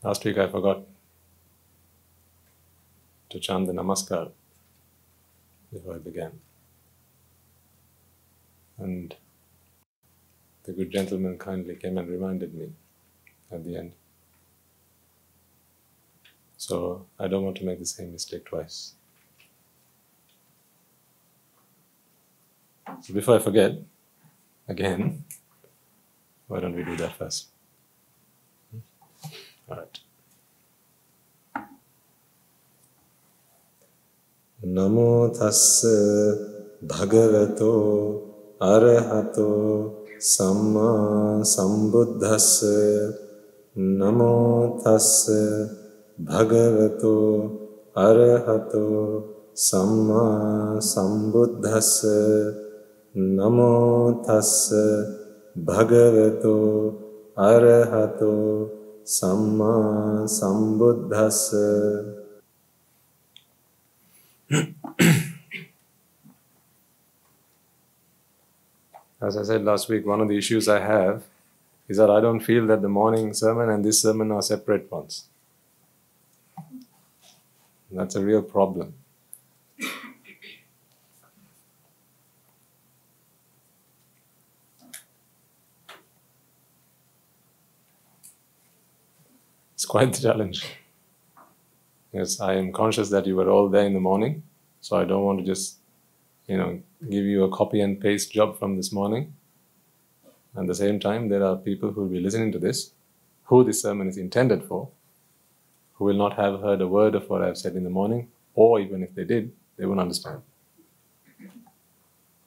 Last week I forgot to chant the Namaskar before I began. And the good gentleman kindly came and reminded me at the end. So I don't want to make the same mistake twice. So before I forget, again, why don't we do that first? All right. Namo tassa bhagavato arahato samma sambuddhassa. Namo tassa bhagavato arahato samma sambuddhassa. Namo tassa bhagavato arahato samma sambuddhassa. As I said last week, one of the issues I have is that I don't feel that the morning sermon and this sermon are separate ones. That's a real problem. It's quite the challenge. Yes, I am conscious that you were all there in the morning, so I don't want to just, give you a copy and paste job from this morning. At the same time, there are people who will be listening to this, who this sermon is intended for, who will not have heard a word of what I've said in the morning, or even if they did, they won't understand.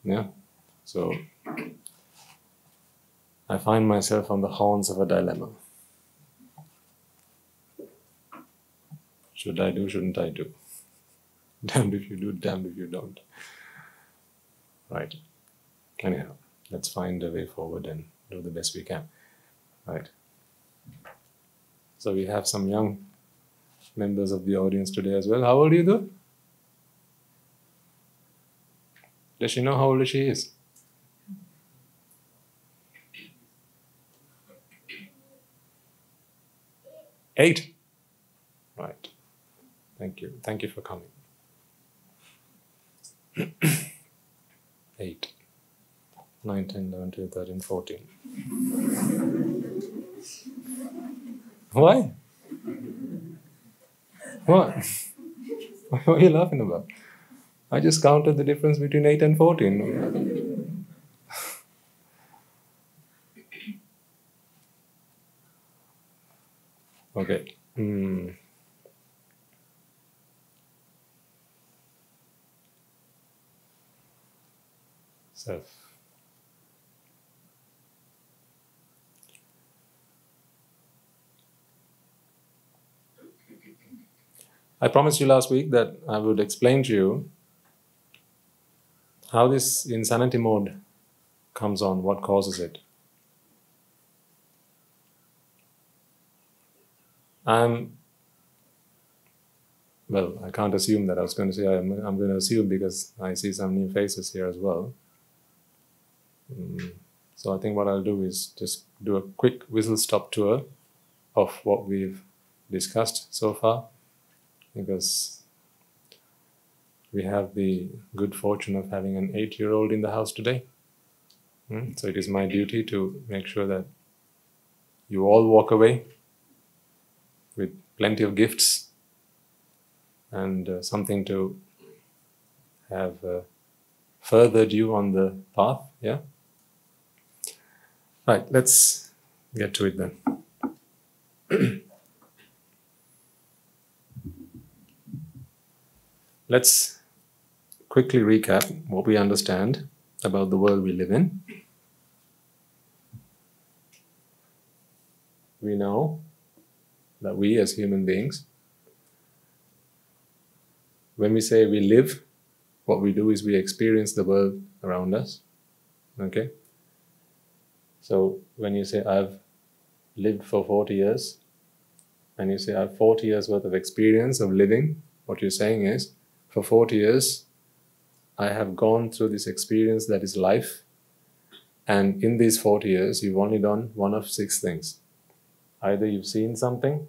Yeah? So, I find myself on the horns of a dilemma. Should I do, shouldn't I do? Damned if you do, damned if you don't. Right. Anyhow, let's find a way forward and do the best we can. Right. So we have some young members of the audience today as well. How old are you, though? Does she know how old she is? Eight. Right. Thank you. Thank you for coming. 8, 9, 10, 11, 12, 13, 14. Why? What? What are you laughing about? I just counted the difference between 8 and 14. Okay. Self. I promised you last week that I would explain to you how this insanity mode comes on, what causes it. I can't assume that. I was going to say I'm going to assume because I see some new faces here as well. So I think what I'll do is just do a quick whistle-stop tour of what we've discussed so far, because we have the good fortune of having an 8-year-old in the house today. So it is my duty to make sure that you all walk away with plenty of gifts and something to have furthered you on the path, yeah? Right, let's get to it then. Let's quickly recap what we understand about the world we live in. We know that we as human beings, when we say we live, what we do is we experience the world around us. Okay? So when you say, I've lived for 40 years, and you say, I have 40 years worth of experience of living, what you're saying is, for 40 years, I have gone through this experience that is life, and in these 40 years, you've only done one of 6 things. Either you've seen something,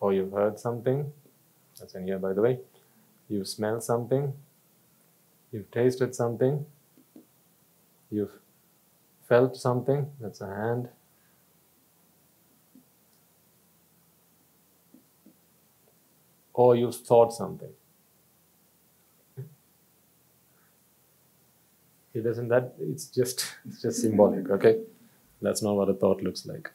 or you've heard something, that's in here by the way, you've smelled something, you've tasted something, you've felt something, that's a hand, or you've thought something. It doesn't that it's just symbolic, okay? That's not what a thought looks like.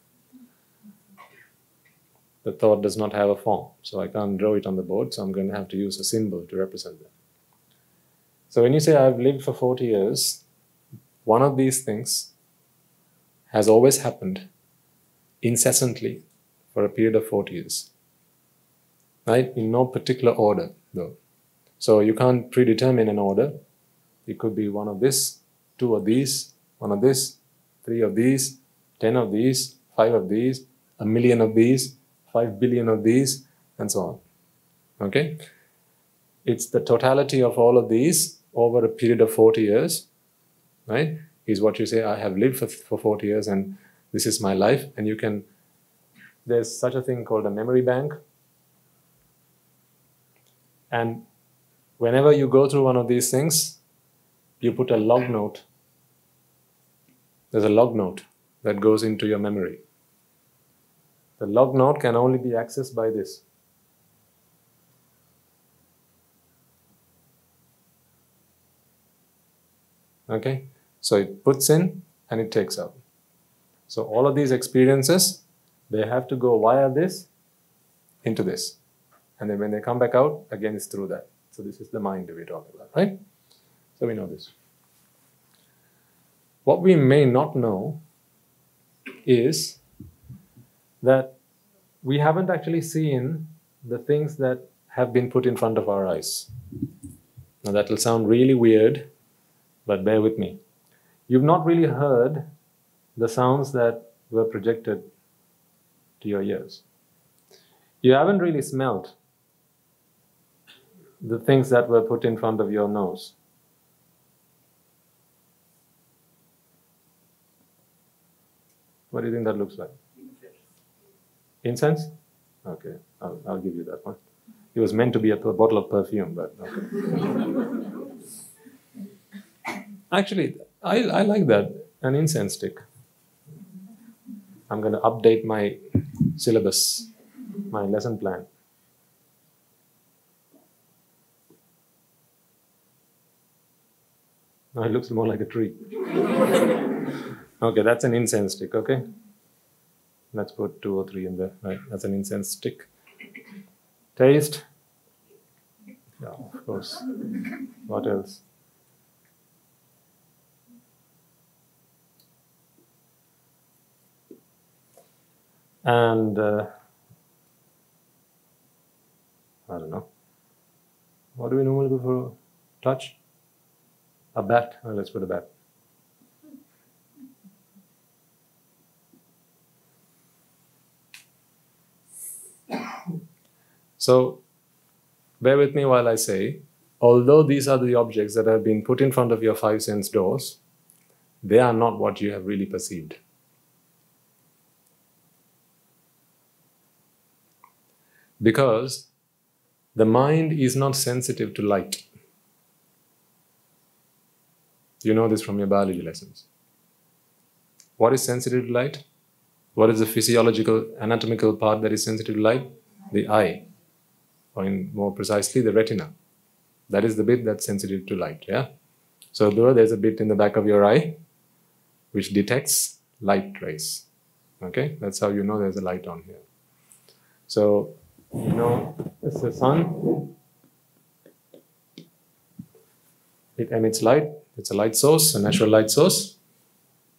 The thought does not have a form, so I can't draw it on the board, so I'm going to have to use a symbol to represent that. So when you say I've lived for 40 years, one of these things has always happened incessantly for a period of 40 years. Right? In no particular order, though. So you can't predetermine an order. It could be one of this, two of these, one of this, three of these, 10 of these, 5 of these, 1 million of these, 5 billion of these, and so on. Okay? It's the totality of all of these over a period of 40 years, right? Is what you say, I have lived for 40 years and this is my life. And you can, there's such a thing called a memory bank. And whenever you go through one of these things, you put a log note. There's a log note that goes into your memory. The log note can only be accessed by this. Okay? So it puts in and it takes out. So all of these experiences, they have to go via this into this. And then when they come back out, again it's through that. So this is the mind we're talking about, right? So we know this. What we may not know is that we haven't actually seen the things that have been put in front of our eyes. Now that will sound really weird, but bear with me. You've not really heard the sounds that were projected to your ears. You haven't really smelled the things that were put in front of your nose. What do you think that looks like? Incense? Okay, I'll give you that one. It was meant to be a bottle of perfume, but okay. Actually, I like that, an incense stick. I'm going to update my syllabus, my lesson plan. No, it looks more like a tree. Okay, that's an incense stick, okay? Let's put 2 or 3 in there, right? That's an incense stick. Taste. Yeah, of course. What else? And, I don't know. What do we normally go for touch? A bat. Oh, let's put a bat. So, bear with me while I say, although these are the objects that have been put in front of your 5 sense doors, they are not what you have really perceived. Because the mind is not sensitive to light. You know this from your biology lessons. What is sensitive to light? What is the physiological, anatomical part that is sensitive to light? The eye. Or more precisely, the retina. That is the bit that's sensitive to light, yeah? So there's a bit in the back of your eye which detects light rays. Okay? That's how you know there's a light on here. So, you know, it's the sun. It emits light. It's a light source, a natural light source.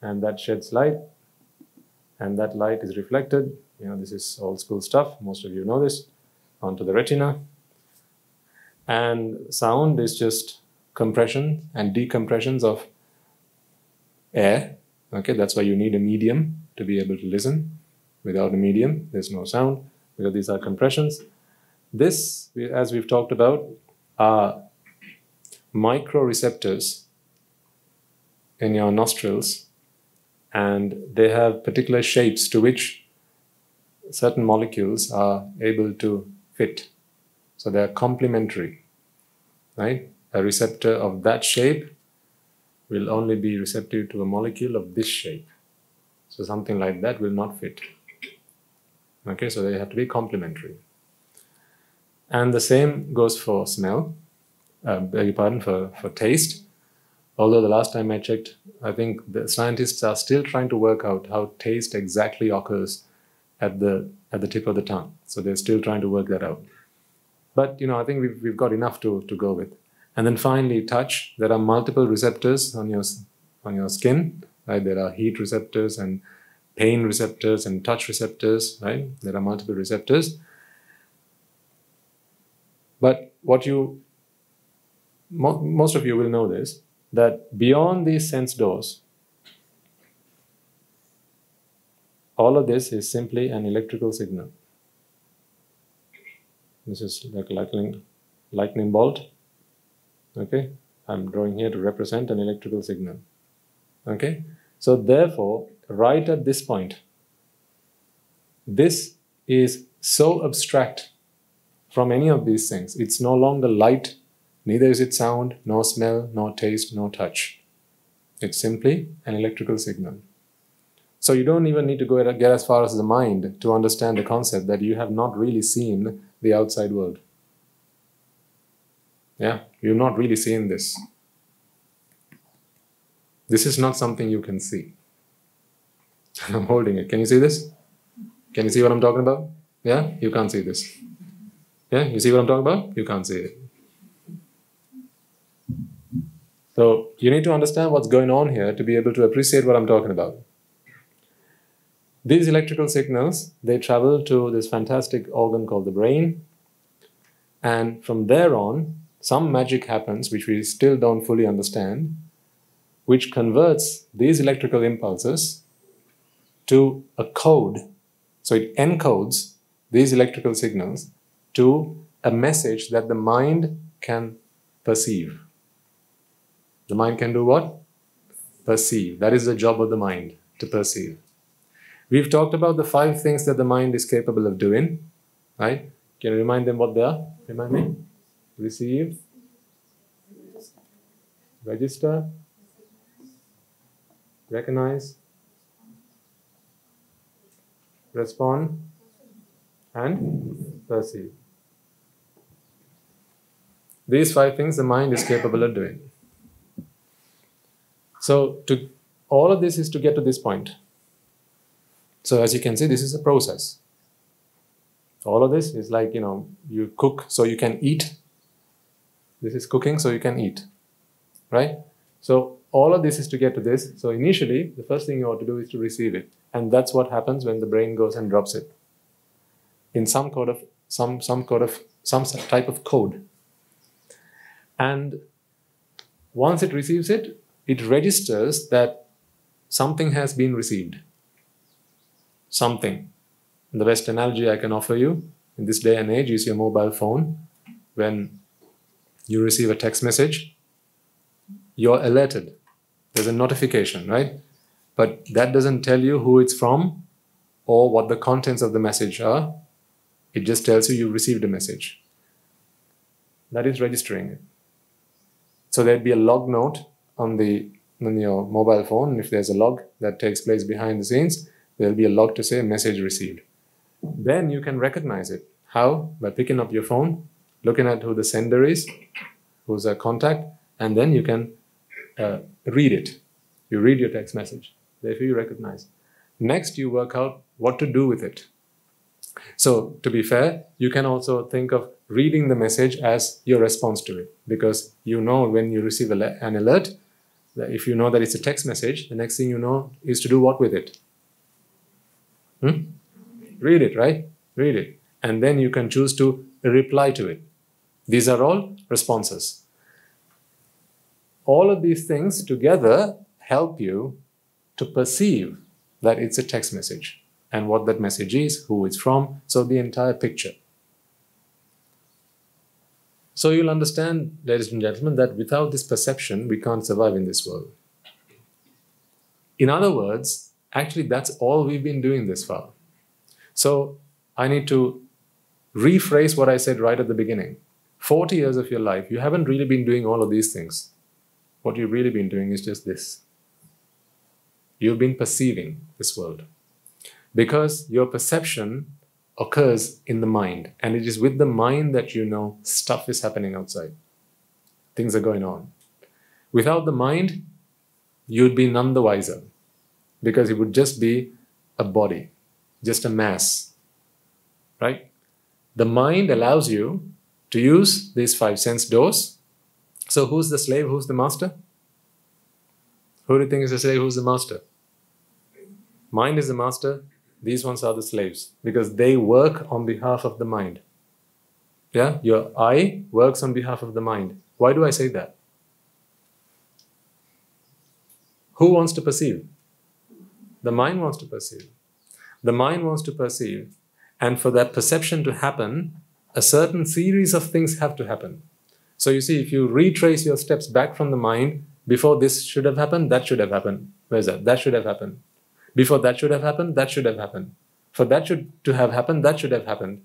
And that sheds light. And that light is reflected. You know, this is old school stuff. Most of you know this. Onto the retina. And sound is just compression and decompressions of air. Okay, that's why you need a medium to be able to listen. Without a medium, there's no sound, because these are compressions. This, as we've talked about, are microreceptors in your nostrils, and they have particular shapes to which certain molecules are able to fit. So they are complementary, right? A receptor of that shape will only be receptive to a molecule of this shape. So something like that will not fit. Okay, so they have to be complementary. And the same goes for smell, beg your pardon, for taste. Although the last time I checked, I think the scientists are still trying to work out how taste exactly occurs at the tip of the tongue. So they're still trying to work that out. But I think we've got enough to go with. And then finally, touch. There are multiple receptors on your skin, right? There are heat receptors and pain receptors and touch receptors, right? There are multiple receptors. But what most of you will know this, that beyond these sense doors, all of this is simply an electrical signal. This is like lightning bolt. Okay, I'm drawing here to represent an electrical signal. Okay, so therefore, right at this point, this is so abstract from any of these things. It's no longer light, neither is it sound, nor smell, nor taste, nor touch. It's simply an electrical signal. So you don't even need to get as far as the mind to understand the concept that you have not really seen the outside world. Yeah, you've not really seen this. This is not something you can see. I'm holding it. Can you see this? Can you see what I'm talking about? Yeah, you can't see this. Yeah, you see what I'm talking about? You can't see it. So you need to understand what's going on here to be able to appreciate what I'm talking about. These electrical signals, they travel to this fantastic organ called the brain. And from there on, some magic happens, which we still don't fully understand, which converts these electrical impulses to a code. So it encodes these electrical signals to a message that the mind can perceive. The mind can do what? Perceive. That is the job of the mind, to perceive. We've talked about the 5 things that the mind is capable of doing, right? Can you remind them what they are? Remind me. Receive, register, recognize, respond, and perceive. These 5 things the mind is capable of doing. So all of this is to get to this point. So as you can see, this is a process. All of this is like, you cook so you can eat. This is cooking so you can eat, right? So all of this is to get to this. So initially, the first thing you ought to do is to receive it. And that's what happens when the brain goes and drops it in some type of code. And once it receives it, it registers that something has been received. Something. And the best analogy I can offer you in this day and age is your mobile phone. When you receive a text message, you're alerted. There's a notification, right? But that doesn't tell you who it's from or what the contents of the message are. It just tells you received a message. That is registering it. So there'd be a log note on your mobile phone. If there's a log that takes place behind the scenes, there'll be a log to say message received. Then you can recognize it. How? By picking up your phone, looking at who the sender is, who's a contact, and then you can read it. You read your text message. Therefore you recognize. Next, you work out what to do with it. So, to be fair, you can also think of reading the message as your response to it. Because you know when you receive an alert, that if you know that it's a text message, the next thing you know is to do what with it? Read it, right? Read it. And then you can choose to reply to it. These are all responses. All of these things together help you to perceive that it's a text message and what that message is, who it's from, so the entire picture. So you'll understand, ladies and gentlemen, that without this perception, we can't survive in this world. In other words, actually that's all we've been doing this far. So I need to rephrase what I said right at the beginning. 40 years of your life, you haven't really been doing all of these things. What you've really been doing is just this. You've been perceiving this world. Because your perception occurs in the mind. And it is with the mind that you know stuff is happening outside. Things are going on. Without the mind, you'd be none the wiser. Because it would just be a body, just a mass. Right? The mind allows you to use these 5 sense doors. So who's the slave, who's the master? Who do you think is the slave, who's the master? Mind is the master. These ones are the slaves because they work on behalf of the mind. Yeah, your I works on behalf of the mind. Why do I say that? Who wants to perceive? The mind wants to perceive. The mind wants to perceive, and for that perception to happen, a certain series of things have to happen. So you see, if you retrace your steps back from the mind, before this should have happened, that should have happened. Where's that? That should have happened. Before that should have happened, that should have happened. For that to have happened, that should have happened.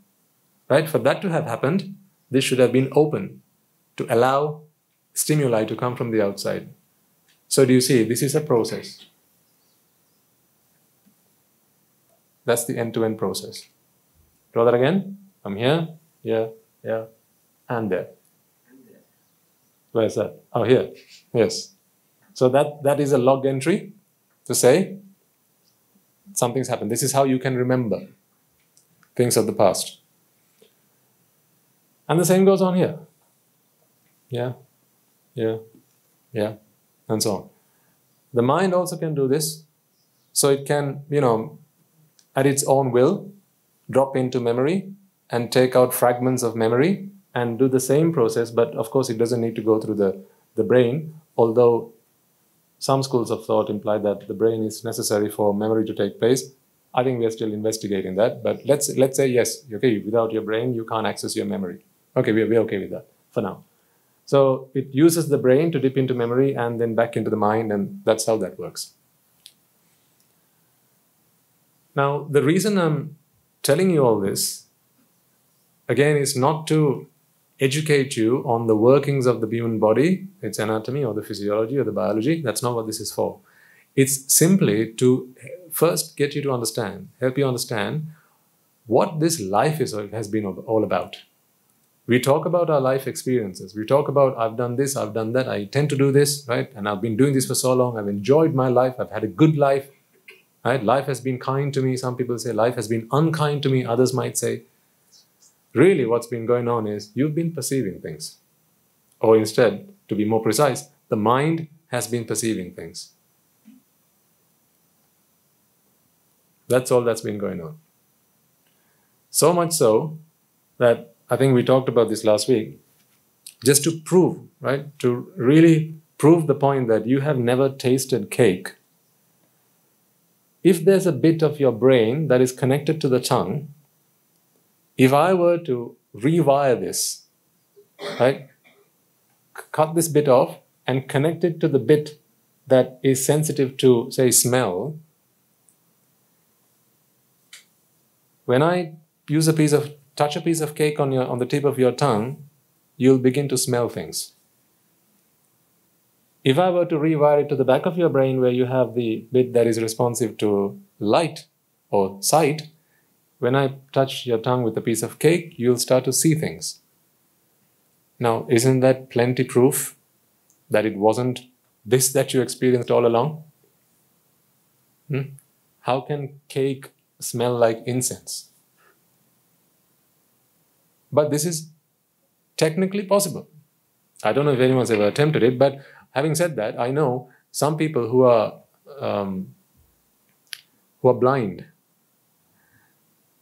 Right? For that to have happened, this should have been open to allow stimuli to come from the outside. So do you see, this is a process. That's the end-to-end process. Draw that again. From here, and there. Where is that? Oh, here. Yes. So that is a log entry to say, something's happened. This is how you can remember things of the past. And the same goes on here. Yeah, and so on. The mind also can do this. So it can, at its own will, drop into memory and take out fragments of memory and do the same process. But of course, it doesn't need to go through the brain, although some schools of thought imply that the brain is necessary for memory to take place. I think we are still investigating that. But let's say yes, okay, without your brain, you can't access your memory. Okay, we're okay with that for now. So it uses the brain to dip into memory and then back into the mind, and that's how that works. Now, the reason I'm telling you all this, again, is not to educate you on the workings of the human body, its anatomy or the physiology or the biology. That's not what this is for. It's simply to first get you to understand, help you understand what this life has been all about. We talk about our life experiences. We talk about, I've done this, I've done that, I tend to do this, right? And I've been doing this for so long. I've enjoyed my life. I've had a good life, right? Life has been kind to me. Some people say life has been unkind to me. Others might say, really what's been going on is you've been perceiving things. Or instead, to be more precise, the mind has been perceiving things. That's all that's been going on. So much so that I think we talked about this last week, just to prove, right? To really prove the point that you have never tasted cake. If there's a bit of your brain that is connected to the tongue, if I were to rewire this, right? Cut this bit off and connect it to the bit that is sensitive to, say, smell, when I touch a piece of cake on the tip of your tongue, you'll begin to smell things. If I were to rewire it to the back of your brain where you have the bit that is responsive to light or sight, when I touch your tongue with a piece of cake, you'll start to see things. Now, isn't that plenty proof that it wasn't this that you experienced all along? How can cake smell like incense? But this is technically possible. I don't know if anyone's ever attempted it, but having said that, I know some people who are blind.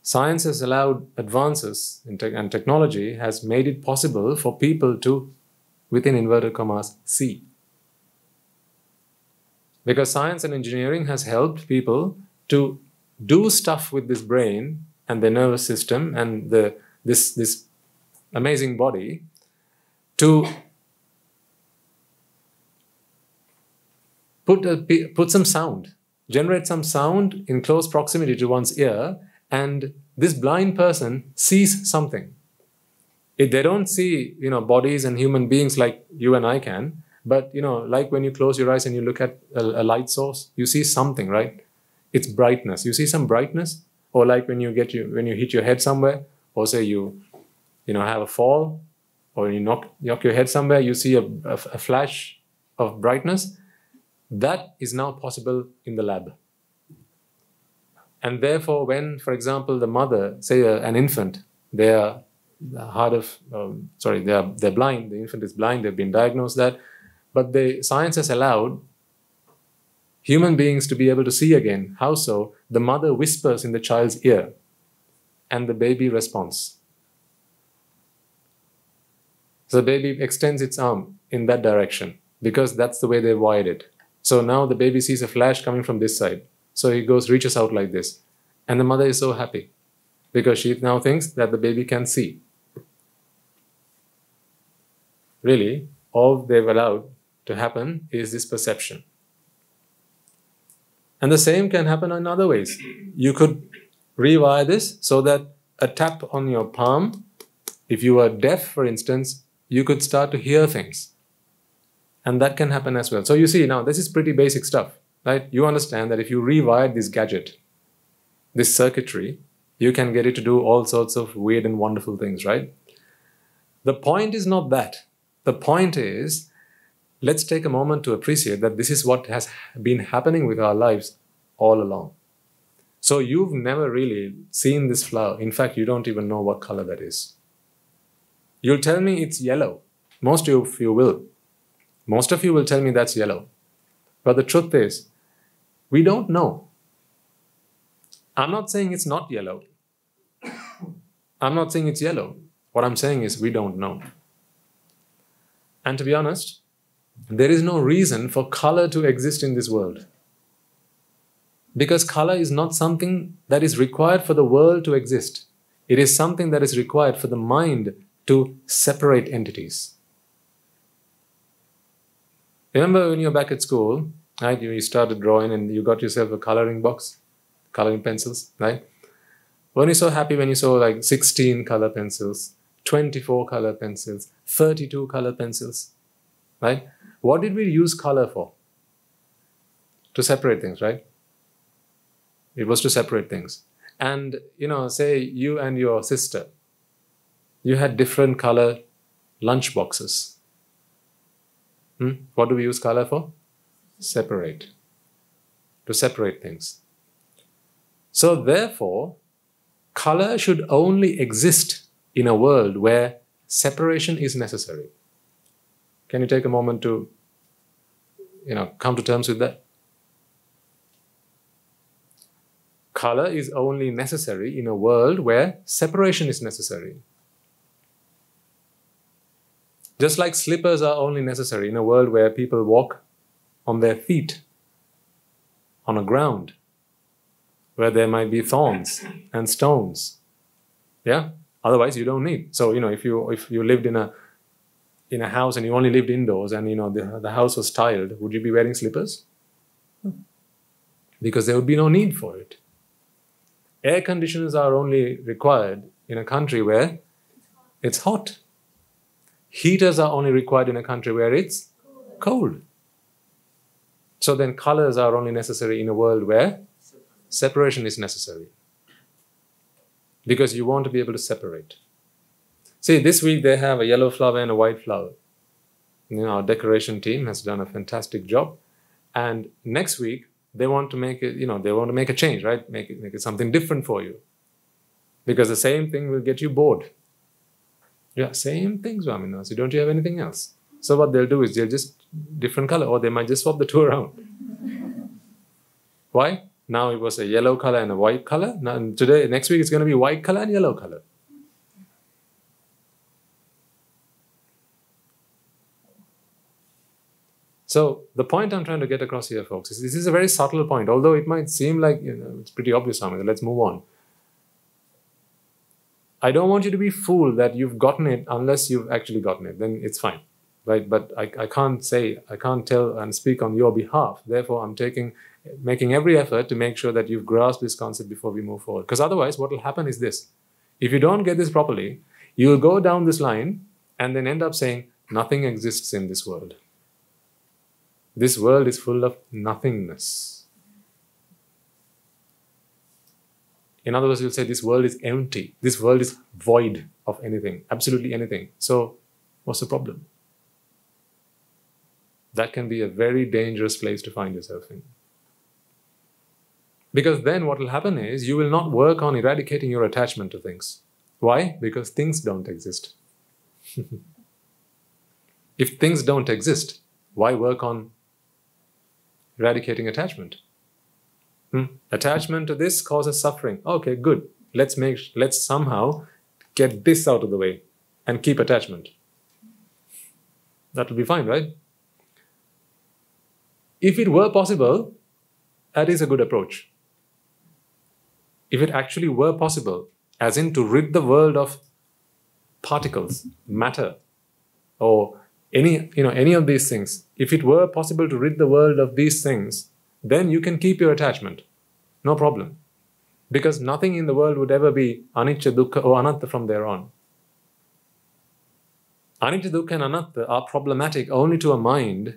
Science has allowed advances and technology has made it possible for people to, within inverted commas, see. Because science and engineering has helped people to do stuff with this brain and the nervous system and this amazing body to put some sound, generate some sound in close proximity to one's ear And this blind person sees something. They don't see, bodies and human beings like you and I can, but, like when you close your eyes and you look at a light source, you see something, right? It's brightness. You see some brightness, or like when you hit your head somewhere, or say you have a fall, or you knock your head somewhere, you see a flash of brightness. That is now possible in the lab. And therefore, when, for example, the mother, say an infant, they're blind, the infant is blind, they've been diagnosed that, but the science has allowed human beings to be able to see again. How so? The mother whispers in the child's ear, and the baby responds. So the baby extends its arm in that direction, because that's the way they wired it. So now the baby sees a flash coming from this side. So he reaches out like this. And the mother is so happy, because she now thinks that the baby can see. Really, all they've allowed to happen is this perception. And the same can happen in other ways. You could rewire this so that a tap on your palm, if you are deaf, for instance, you could start to hear things. And that can happen as well. So you see, now this is pretty basic stuff, right? You understand that if you rewire this gadget, this circuitry, you can get it to do all sorts of weird and wonderful things, right? The point is not that. The point is, let's take a moment to appreciate that this is what has been happening with our lives all along. So you've never really seen this flower. In fact, you don't even know what color that is. You'll tell me it's yellow. Most of you will. Most of you will tell me that's yellow. But the truth is, we don't know. I'm not saying it's not yellow. I'm not saying it's yellow. What I'm saying is we don't know. And to be honest, there is no reason for color to exist in this world. Because color is not something that is required for the world to exist. It is something that is required for the mind to separate entities. Remember when you're back at school, right? You started drawing and you got yourself a coloring box, coloring pencils, right? Weren't you so happy when you saw like 16 color pencils, 24 color pencils, 32 color pencils, right? What did we use color for? To separate things, right? It was to separate things. And, say you and your sister, you had different color lunch boxes. What do we use color for? Separate. To separate things. So therefore, color should only exist in a world where separation is necessary. Can you take a moment to, come to terms with that? Color is only necessary in a world where separation is necessary. Just like slippers are only necessary in a world where people walk on their feet, on a ground, where there might be thorns and stones. Yeah? Otherwise, you don't need. So, if you lived in a house and you only lived indoors and, the house was tiled, would you be wearing slippers? Because there would be no need for it. Air conditioners are only required in a country where it's hot. Heaters are only required in a country where it's cold. So then colors are only necessary in a world where separation is necessary. Because you want to be able to separate. See, this week they have a yellow flower and a white flower. Our decoration team has done a fantastic job. And next week, they want to make it, they want to make a change, right? Make it something different for you. Because the same thing will get you bored. Yeah, same thing, Swaminathan. Don't you have anything else? So what they'll do is they'll just different color, or they might just swap the two around. Why? Now it was a yellow color and a white color. Now next week it's going to be white color and yellow color. So the point I'm trying to get across here, folks, is this is a very subtle point. Although it might seem like it's pretty obvious, Swami. Let's move on. I don't want you to be fooled that you've gotten it unless you've actually gotten it. Then it's fine, right? But I can't tell and speak on your behalf. Therefore, I'm taking making every effort to make sure that you've grasped this concept before we move forward. Because otherwise, what will happen is this. If you don't get this properly, you will go down this line and then end up saying, nothing exists in this world. This world is full of nothingness. In other words, you'll say this world is empty. This world is void of anything, absolutely anything. So, what's the problem? That can be a very dangerous place to find yourself in. Because then what will happen is you will not work on eradicating your attachment to things. Why? Because things don't exist. If things don't exist, why work on eradicating attachment? Attachment to this causes suffering. Okay, good. Let's somehow get this out of the way and keep attachment. That will be fine, right? If it were possible, that is a good approach. If it actually were possible, as in to rid the world of particles, matter, or any of these things, if it were possible to rid the world of these things, then you can keep your attachment. No problem. Because nothing in the world would ever be anicca, dukkha, or anatta from there on. Anicca, dukkha, and anatta are problematic only to a mind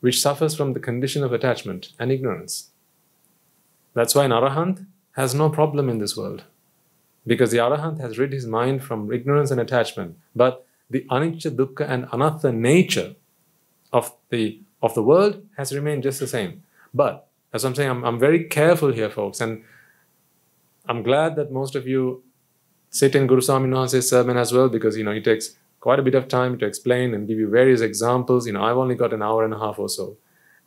which suffers from the condition of attachment and ignorance. That's why an arahant has no problem in this world. Because the arahant has rid his mind from ignorance and attachment. But the anicca, dukkha, and anatta nature of the world has remained just the same. But, as I'm saying, I'm very careful here, folks, and I'm glad that most of you sit in Guru Swami Nuhanse's sermon as well, because, he takes quite a bit of time to explain and give you various examples. I've only got an hour and a half or so.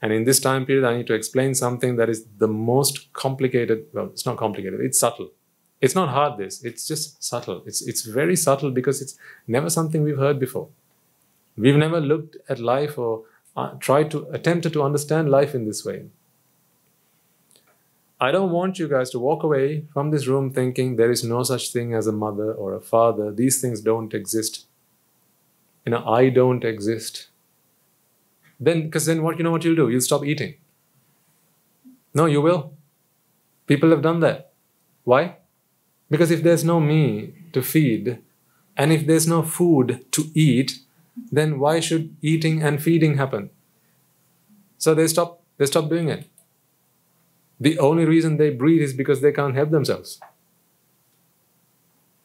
And in this time period, I need to explain something that is the most complicated. Well, it's not complicated, it's subtle. It's not hard, it's just subtle. It's very subtle because it's never something we've heard before. We've never looked at life or attempted to understand life in this way. I don't want you guys to walk away from this room thinking there is no such thing as a mother or a father. These things don't exist. I don't exist. Because then what you'll do? You'll stop eating. No, you will. People have done that. Why? Because if there's no me to feed, and if there's no food to eat, then why should eating and feeding happen? So they stop doing it. The only reason they breathe is because they can't help themselves.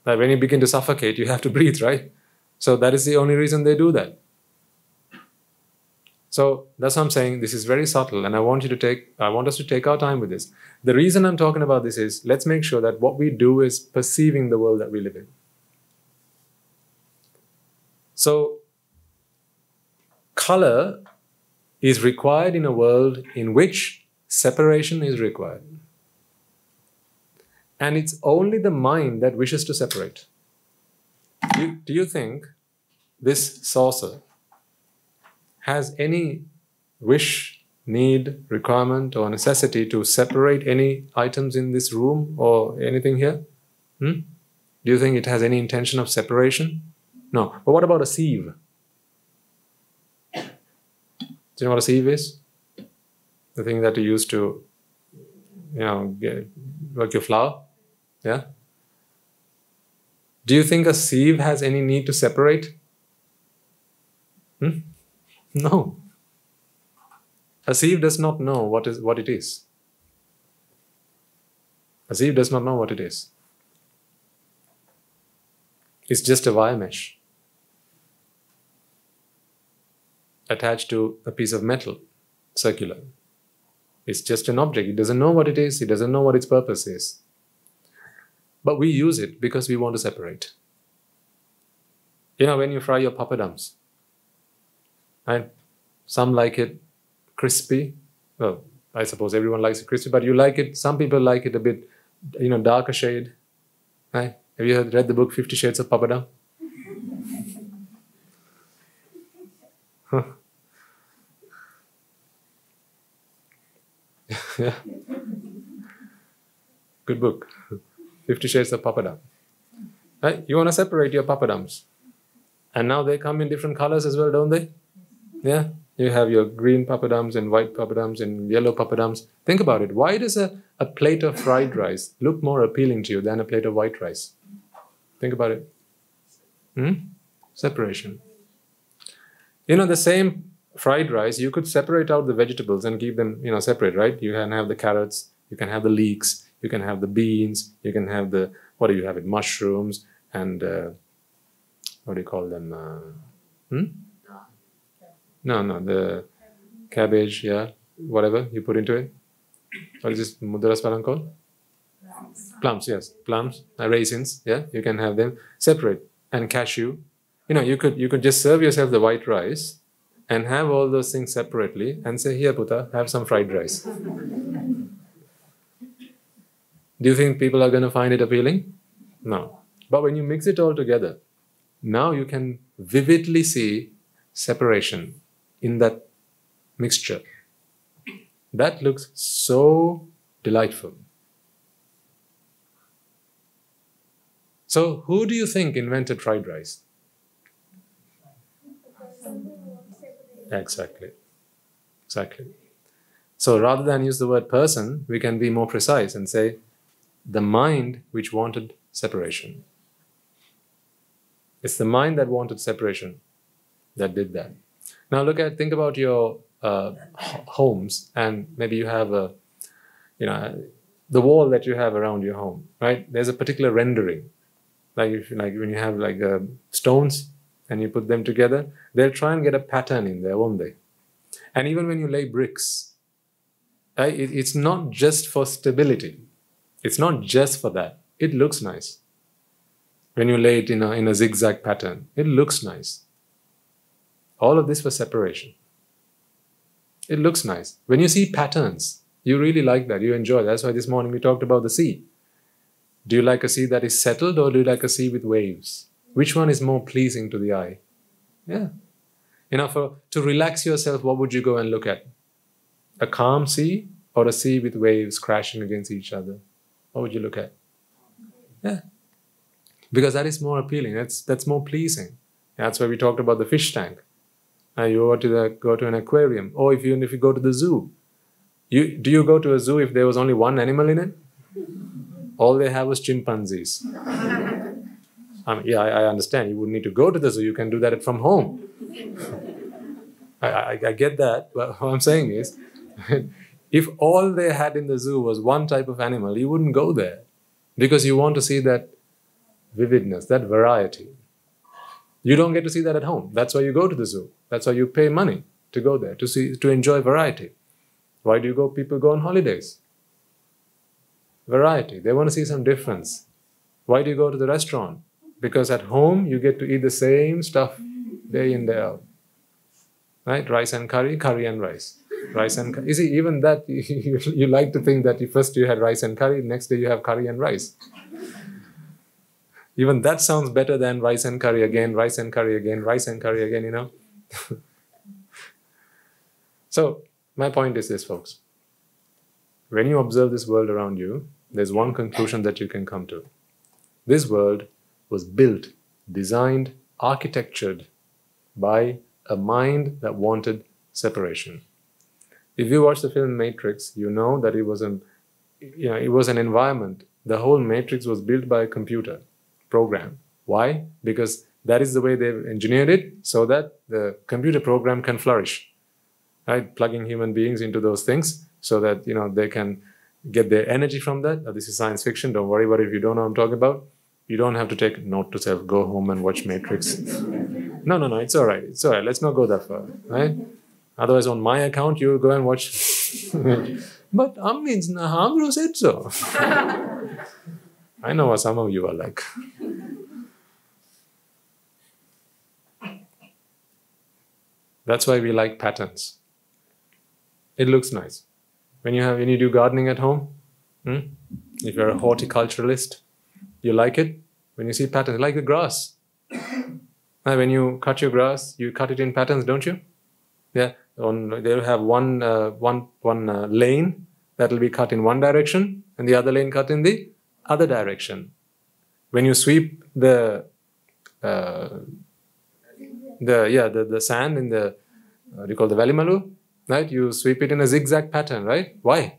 Like when you begin to suffocate, you have to breathe, right? So that is the only reason they do that. So that's what I'm saying. This is very subtle, and I want us to take our time with this. The reason I'm talking about this is, let's make sure that what we do is perceiving the world that we live in. So, color is required in a world in which separation is required. And it's only the mind that wishes to separate. Do you think this saucer has any wish, need, requirement, or necessity to separate any items in this room or anything here? Do you think it has any intention of separation? No. But what about a sieve? Do you know what a sieve is? The thing that you use to, work your flour? Yeah? Do you think a sieve has any need to separate? No. A sieve does not know what it is. A sieve does not know what it is. It's just a wire mesh attached to a piece of metal, circular. It's just an object. It doesn't know what it is. It doesn't know what its purpose is. But we use it because we want to separate. When you fry your papadums, right? Some like it crispy. Well, I suppose everyone likes it crispy, but you like it. Some people like it a bit, darker shade. Right? Have you read the book 50 Shades of Papadum? Yeah. Good book. 50 Shades of Papadum. Right? You want to separate your papadums. And now they come in different colors as well, don't they? Yeah. You have your green papadums and white papadums and yellow papadums. Think about it. Why does a plate of fried rice look more appealing to you than a plate of white rice? Think about it. Separation. You know, the same fried rice, you could separate out the vegetables and keep them, separate, right? You can have the carrots, you can have the leeks, you can have the beans, you can have the, what do you have it, mushrooms, and what do you call them? No, the cabbage, yeah, whatever you put into it. What is this Mudaras Palan called? Plums, yes, plums, raisins, yeah, you can have them separate. And cashew, you could just serve yourself the white rice and have all those things separately and say, here Putta, have some fried rice. Do you think people are going to find it appealing? No. But when you mix it all together, now you can vividly see separation in that mixture. That looks so delightful. So, who do you think invented fried rice? Exactly. So, rather than use the word person, we can be more precise and say, the mind which wanted separation. It's the mind that wanted separation that did that. Now, think about your homes, and maybe you have the wall that you have around your home, right? There's a particular rendering. Like when you have stones and you put them together, they'll try and get a pattern in there, won't they? And even when you lay bricks, it's not just for stability. It's not just for that. It looks nice. When you lay it in a zigzag pattern, it looks nice. All of this for separation. It looks nice. When you see patterns, you really like that. You enjoy that. That's why this morning we talked about the sea. Do you like a sea that is settled, or do you like a sea with waves? Which one is more pleasing to the eye? Yeah. To relax yourself, what would you go and look at? A calm sea or a sea with waves crashing against each other? What would you look at? Yeah. Because that is more appealing. That's more pleasing. That's why we talked about the fish tank. You go to an aquarium, or if you go to the zoo. Do you go to a zoo if there was only one animal in it? All they have was chimpanzees. I understand. You wouldn't need to go to the zoo. You can do that from home. I get that. But what I'm saying is, if all they had in the zoo was one type of animal, you wouldn't go there. Because you want to see that vividness, that variety. You don't get to see that at home. That's why you go to the zoo. That's why you pay money to go there, to enjoy variety. Why do people go on holidays? Variety. They want to see some difference. Why do you go to the restaurant? Because at home you get to eat the same stuff day in, day out. Right? Rice and curry, curry and rice. Rice and curry. You see, even that, you like to think that first you had rice and curry, next day you have curry and rice. Even that sounds better than rice and curry again, rice and curry again, rice and curry again, So, my point is this, folks. When you observe this world around you, there's one conclusion that you can come to. This world was built, designed, architectured by a mind that wanted separation. If you watch the film Matrix, you know that it was an environment. The whole Matrix was built by a computer program. Why? Because that is the way they've engineered it, so that the computer program can flourish. Right? Plugging human beings into those things so that they can get their energy from that. This is science fiction. Don't worry about it if you don't know what I'm talking about. You don't have to take note to self. Go home and watch Matrix. No. It's all right. It's all right. Let's not go that far. Right? Otherwise, on my account, you'll go and watch. But means Nahamru said so. I know what some of you are like. That's why we like patterns. It looks nice. When you do gardening at home, if you're a horticulturalist, you like it. When you see patterns, like the grass. When you cut your grass, you cut it in patterns, don't you? Yeah. They'll have one lane that will be cut in one direction, and the other lane cut in the other direction. When you sweep the sand in the what do you call the valimalu, right? You sweep it in a zigzag pattern, right? Why?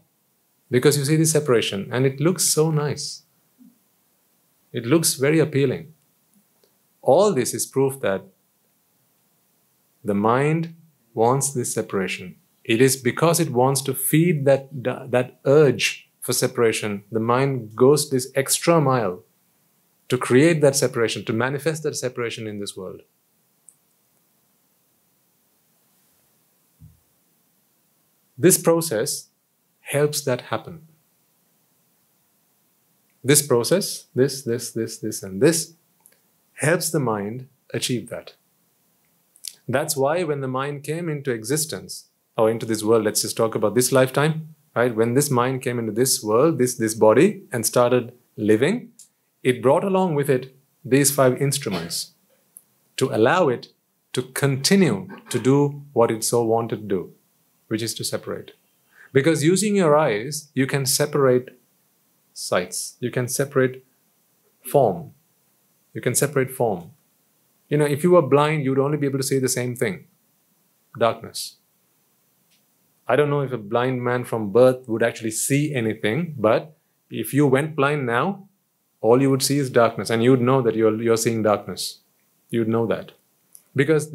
Because you see this separation and it looks so nice. It looks very appealing. All this is proof that the mind wants this separation. It is because it wants to feed that urge for separation. The mind goes this extra mile to create that separation, to manifest that separation in this world. This process helps that happen. This process, this, and this, helps the mind achieve that. That's why when the mind came into existence, or into this world, let's just talk about this lifetime, right? When this mind came into this world, this body, and started living, it brought along with it these 5 instruments to allow it to continue to do what it so wanted to do, which is to separate. Because using your eyes, you can separate sights. You can separate form. You can separate form. You know, if you were blind, you would only be able to see the same thing. Darkness. I don't know if a blind man from birth would actually see anything, but if you went blind now, all you would see is darkness, and you would know that you're seeing darkness. You'd know that. Because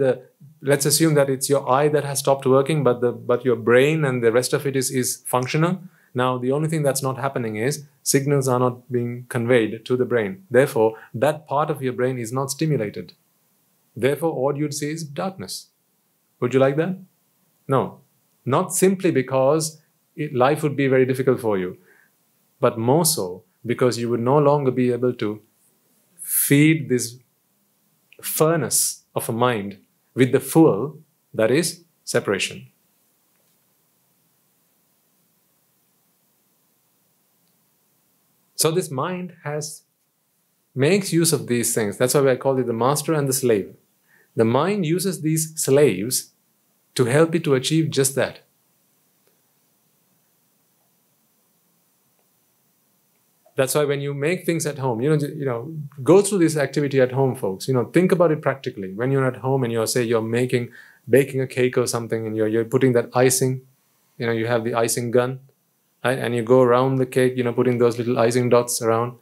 let's assume that it's your eye that has stopped working, but your brain and the rest of it is functional. Now, the only thing that's not happening is signals are not being conveyed to the brain. Therefore, that part of your brain is not stimulated. Therefore, all you'd see is darkness. Would you like that? No. Not simply because life would be very difficult for you, but more so because you would no longer be able to feed this furnace of a mind with the fuel that is separation. So this mind makes use of these things. That's why I call it the master and the slave. The mind uses these slaves to help it to achieve just that. That's why when you make things at home, go through this activity at home, folks. Think about it practically. When you're at home and you're baking a cake or something, and you're putting that icing, you have the icing gun, right? And you go around the cake, putting those little icing dots around.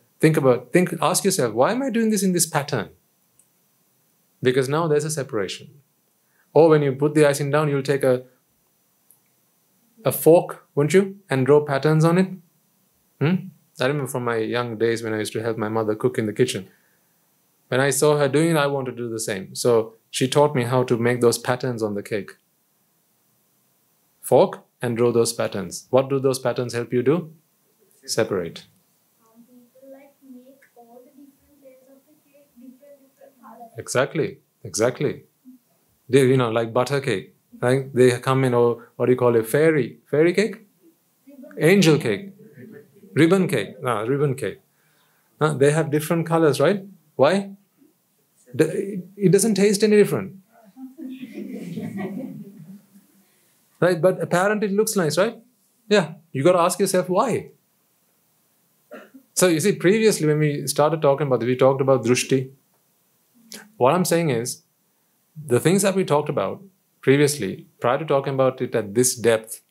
Ask yourself, why am I doing this in this pattern? Because now there's a separation. Or when you put the icing down, you'll take a fork, won't you? And draw patterns on it. I remember from my young days when I used to help my mother cook in the kitchen. When I saw her doing it, I wanted to do the same. So she taught me how to make those patterns on the cake. Fork and draw those patterns. What do those patterns help you do? Separate. People make all the different layers of the cake different colors. Exactly. They, like butter cake. Right? They come in, what do you call it? Fairy cake? Angel cake. Ribbon cake. Ribbon cake. They have different colors, right? Why? It doesn't taste any different. Right? But apparently it looks nice, right? Yeah. You got to ask yourself why. So you see, previously when we started talking about this, we talked about drushti. What I'm saying is, the things that we talked about previously, prior to talking about it at this depth,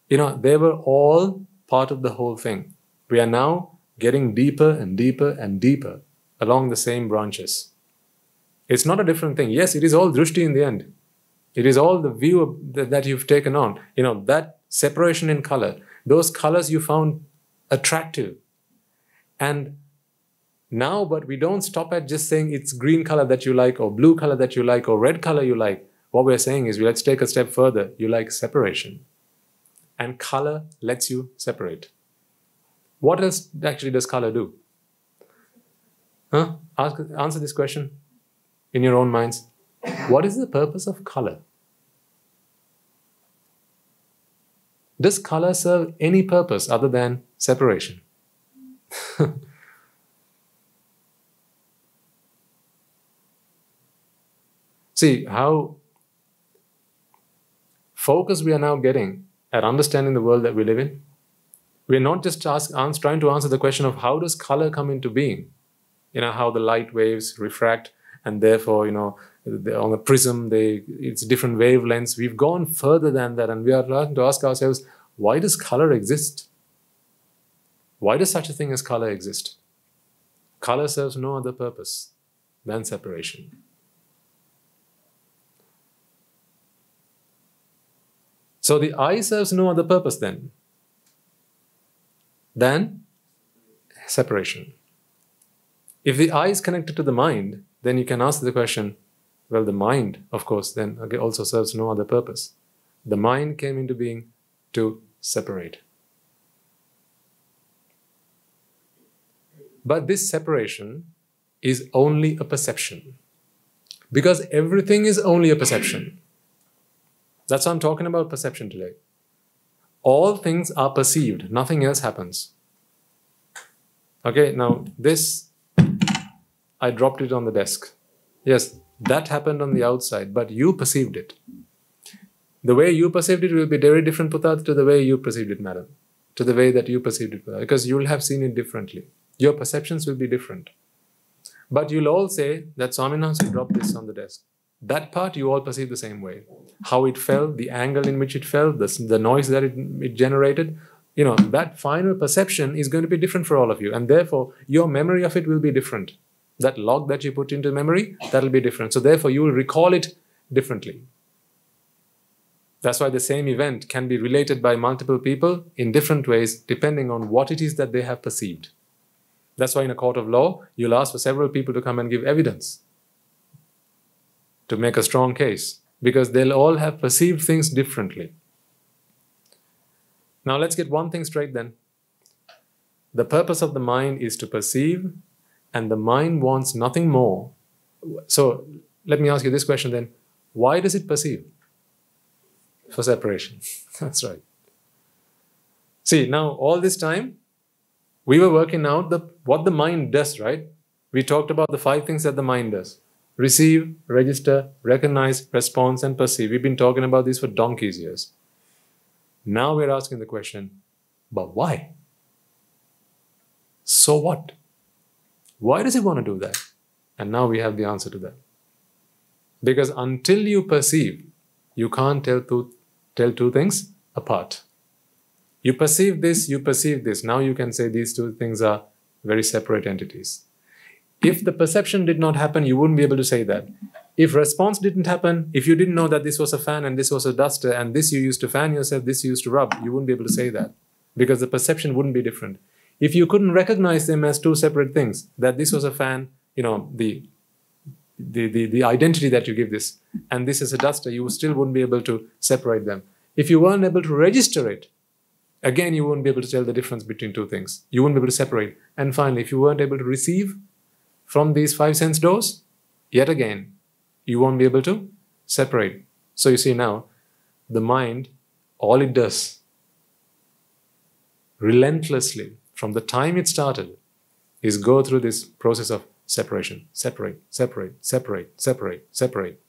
they were all part of the whole thing. We are now getting deeper and deeper and deeper along the same branches. It's not a different thing. Yes, it is all drushti in the end. It is all the view that you've taken on. That separation in color, those colors you found attractive. And now, but we don't stop at just saying it's green color that you like, or blue color that you like, or red color you like. What we're saying is, let's take a step further. You like separation. And color lets you separate. What else actually does color do? Answer this question in your own minds. What is the purpose of color? Does color serve any purpose other than separation? See how focused we are now getting at understanding the world that we live in. We're not just trying to answer the question of how does color come into being? How the light waves refract and therefore, on a prism, it's different wavelengths. We've gone further than that, and we are trying to ask ourselves, why does color exist? Why does such a thing as color exist? Color serves no other purpose than separation. So the eye serves no other purpose then than separation. If the eye is connected to the mind, then you can ask the question, well, the mind, of course, then also serves no other purpose. The mind came into being to separate. But this separation is only a perception. Because everything is only a perception. That's why I'm talking about perception today. All things are perceived. Nothing else happens. Okay, now this, I dropped it on the desk. Yes, that happened on the outside, but you perceived it. The way you perceived it will be very different, Putat, to the way you perceived it, madam. To the way that you perceived it, because you will have seen it differently. Your perceptions will be different. But you'll all say that Swaminathan dropped this on the desk. That part you all perceive the same way. How it fell, the angle in which it fell, the noise that it generated, that final perception is going to be different for all of you. And therefore, your memory of it will be different. That log that you put into memory, that'll be different. So therefore, you will recall it differently. That's why the same event can be related by multiple people in different ways, depending on what it is that they have perceived. That's why in a court of law, you'll ask for several people to come and give evidence to make a strong case, because they'll all have perceived things differently. Now let's get one thing straight then. The purpose of the mind is to perceive, and the mind wants nothing more. So let me ask you this question then. Why does it perceive? For separation. That's right. See, now all this time, we were working out what the mind does, right? We talked about the 5 things that the mind does. Receive, register, recognize, response, and perceive. We've been talking about this for donkey's years. Now we're asking the question, but why? So what? Why does it want to do that? And now we have the answer to that. Because until you perceive, you can't tell two things apart. You perceive this, you perceive this. Now you can say these two things are very separate entities. If the perception did not happen, you wouldn't be able to say that. If response didn't happen, if you didn't know that this was a fan and this was a duster and this you used to fan yourself, this you used to rub, you wouldn't be able to say that. Because the perception wouldn't be different. If you couldn't recognize them as two separate things, that this was a fan, the identity that you give this, and this is a duster, you still wouldn't be able to separate them. If you weren't able to register it, again, you wouldn't be able to tell the difference between two things. You wouldn't be able to separate. And finally, if you weren't able to receive from these 5 sense doors, yet again, you won't be able to separate. So you see now, the mind, all it does, relentlessly, from the time it started, is go through this process of separation. Separate, separate, separate, separate, separate.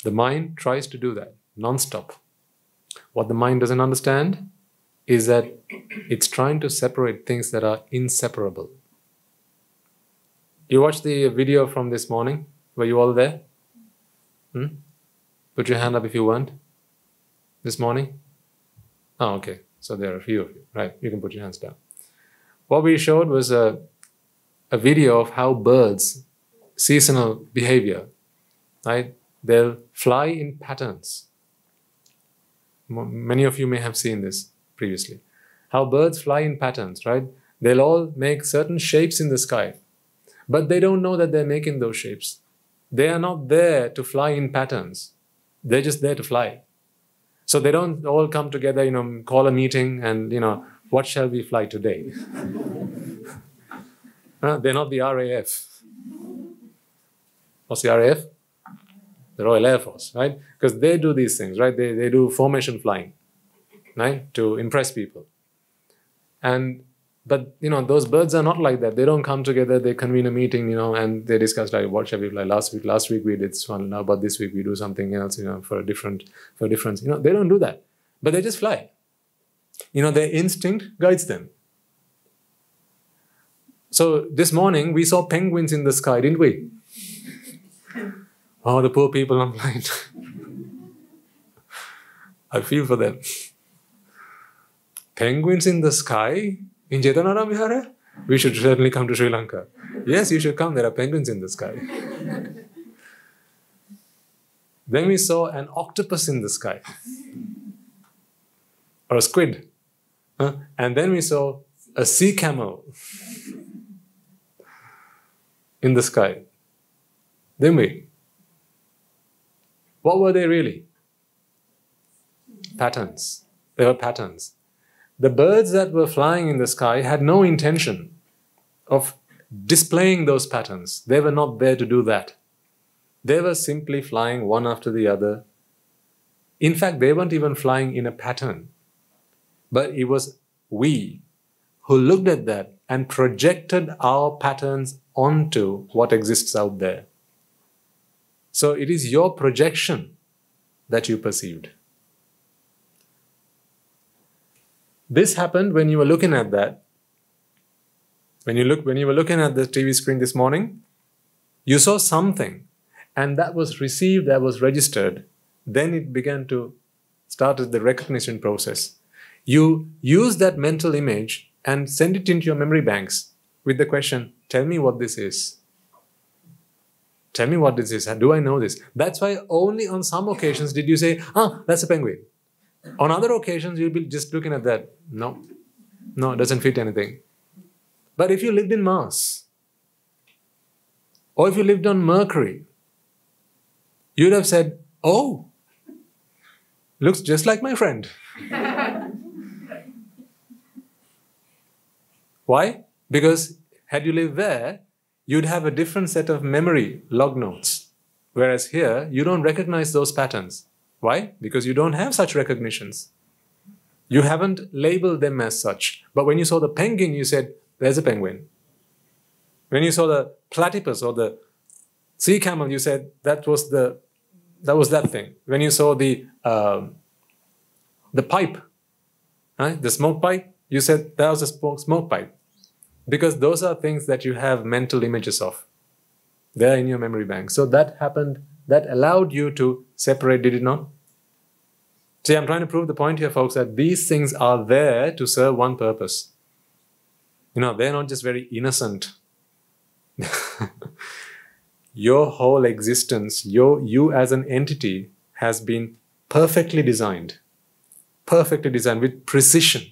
The mind tries to do that non-stop. What the mind doesn't understand is that it's trying to separate things that are inseparable. You watched the video from this morning? Were you all there? Put your hand up if you weren't. This morning? Oh, okay. So there are a few of you. Right, you can put your hands down. What we showed was a video of how birds, seasonal behavior, right? They'll fly in patterns. Many of you may have seen this previously. How birds fly in patterns, right? They'll all make certain shapes in the sky, but they don't know that they're making those shapes. They are not there to fly in patterns. They're just there to fly. So they don't all come together, call a meeting and, what shall we fly today? They're not the RAF. What's the RAF? The Royal Air Force, right? Because they do these things, right? They do formation flying, right? To impress people. But those birds are not like that. They don't come together, they convene a meeting, and they discuss, like, what shall we fly last week we did this one, now but this week we do something else, for a difference. They don't do that. But they just fly. Their instinct guides them. So this morning we saw penguins in the sky, didn't we? Oh, the poor people online. I feel for them. Penguins in the sky in Jethavanarama Vihara? We should certainly come to Sri Lanka. Yes, you should come. There are penguins in the sky. Then we saw an octopus in the sky. Or a squid. And then we saw a sea camel in the sky. Didn't we? What were they really? Patterns. They were patterns. The birds that were flying in the sky had no intention of displaying those patterns. They were not there to do that. They were simply flying one after the other. In fact, they weren't even flying in a pattern. But it was we who looked at that and projected our patterns onto what exists out there. So it is your projection that you perceived. This happened when you were looking at that. When you were looking at the TV screen this morning, you saw something, and that was received, that was registered. Then it began to start the recognition process. You use that mental image and send it into your memory banks with the question, tell me what this is. Tell me what this is. Do I know this? That's why only on some occasions did you say, that's a penguin. On other occasions, you'll be just looking at that. No, it doesn't fit anything. But if you lived in Mars, or if you lived on Mercury, you'd have said, oh, looks just like my friend. Why? Because had you lived there, you'd have a different set of memory log notes. Whereas here, you don't recognize those patterns. Why? Because you don't have such recognitions. You haven't labeled them as such. But when you saw the penguin, you said, there's a penguin. When you saw the platypus or the sea camel, you said, that was that thing. When you saw the pipe, the smoke pipe, you said, that was a smoke pipe. Because those are things that you have mental images of. They're in your memory bank. So that happened. That allowed you to separate, did it not? See, I'm trying to prove the point here, folks, that these things are there to serve one purpose. They're not just very innocent. Your whole existence, you as an entity has been perfectly designed with precision,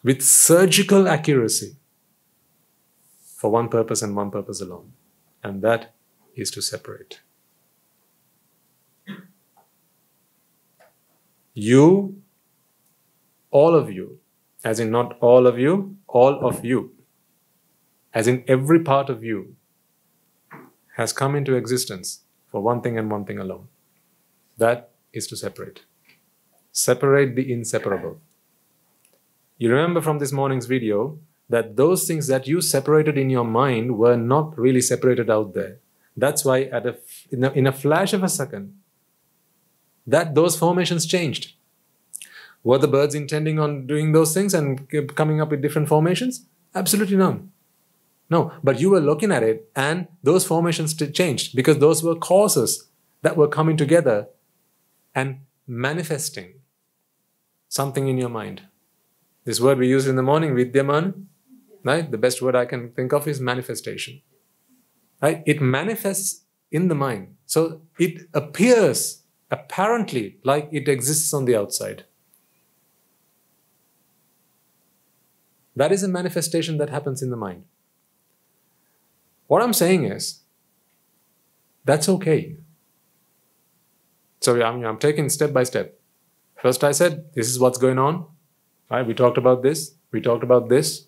with surgical accuracy for one purpose and one purpose alone. And that is to separate. You, all of you, as in not all of you, all of you, as in every part of you, has come into existence for one thing and one thing alone. That is to separate. Separate the inseparable. You remember from this morning's video that those things that you separated in your mind were not really separated out there. That's why in a flash of a second, those formations changed. Were the birds intending on doing those things and coming up with different formations? Absolutely none. No, but you were looking at it and those formations changed because those were causes that were coming together and manifesting something in your mind. This word we used in the morning, Vidyamana, right? The best word I can think of is manifestation. Right? It manifests in the mind. So it appears apparently like it exists on the outside. That is a manifestation that happens in the mind. What I'm saying is, that's okay. So I'm taking step by step. First I said, this is what's going on. Right? We talked about this. We talked about this.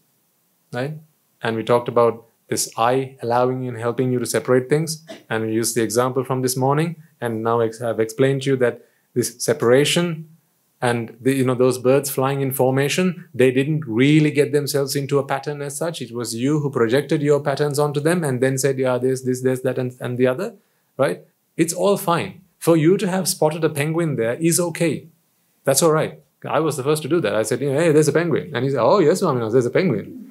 Right? And we talked about this I allowing you and helping you to separate things. And we used the example from this morning. And now I've explained to you that this separation and those birds flying in formation, they didn't really get themselves into a pattern as such. It was you who projected your patterns onto them and then said, yeah, this, that, and the other. Right? It's all fine. For you to have spotted a penguin there is okay. That's all right. I was the first to do that. I said, hey, there's a penguin. And he said, oh, yes, Swami, there's a penguin.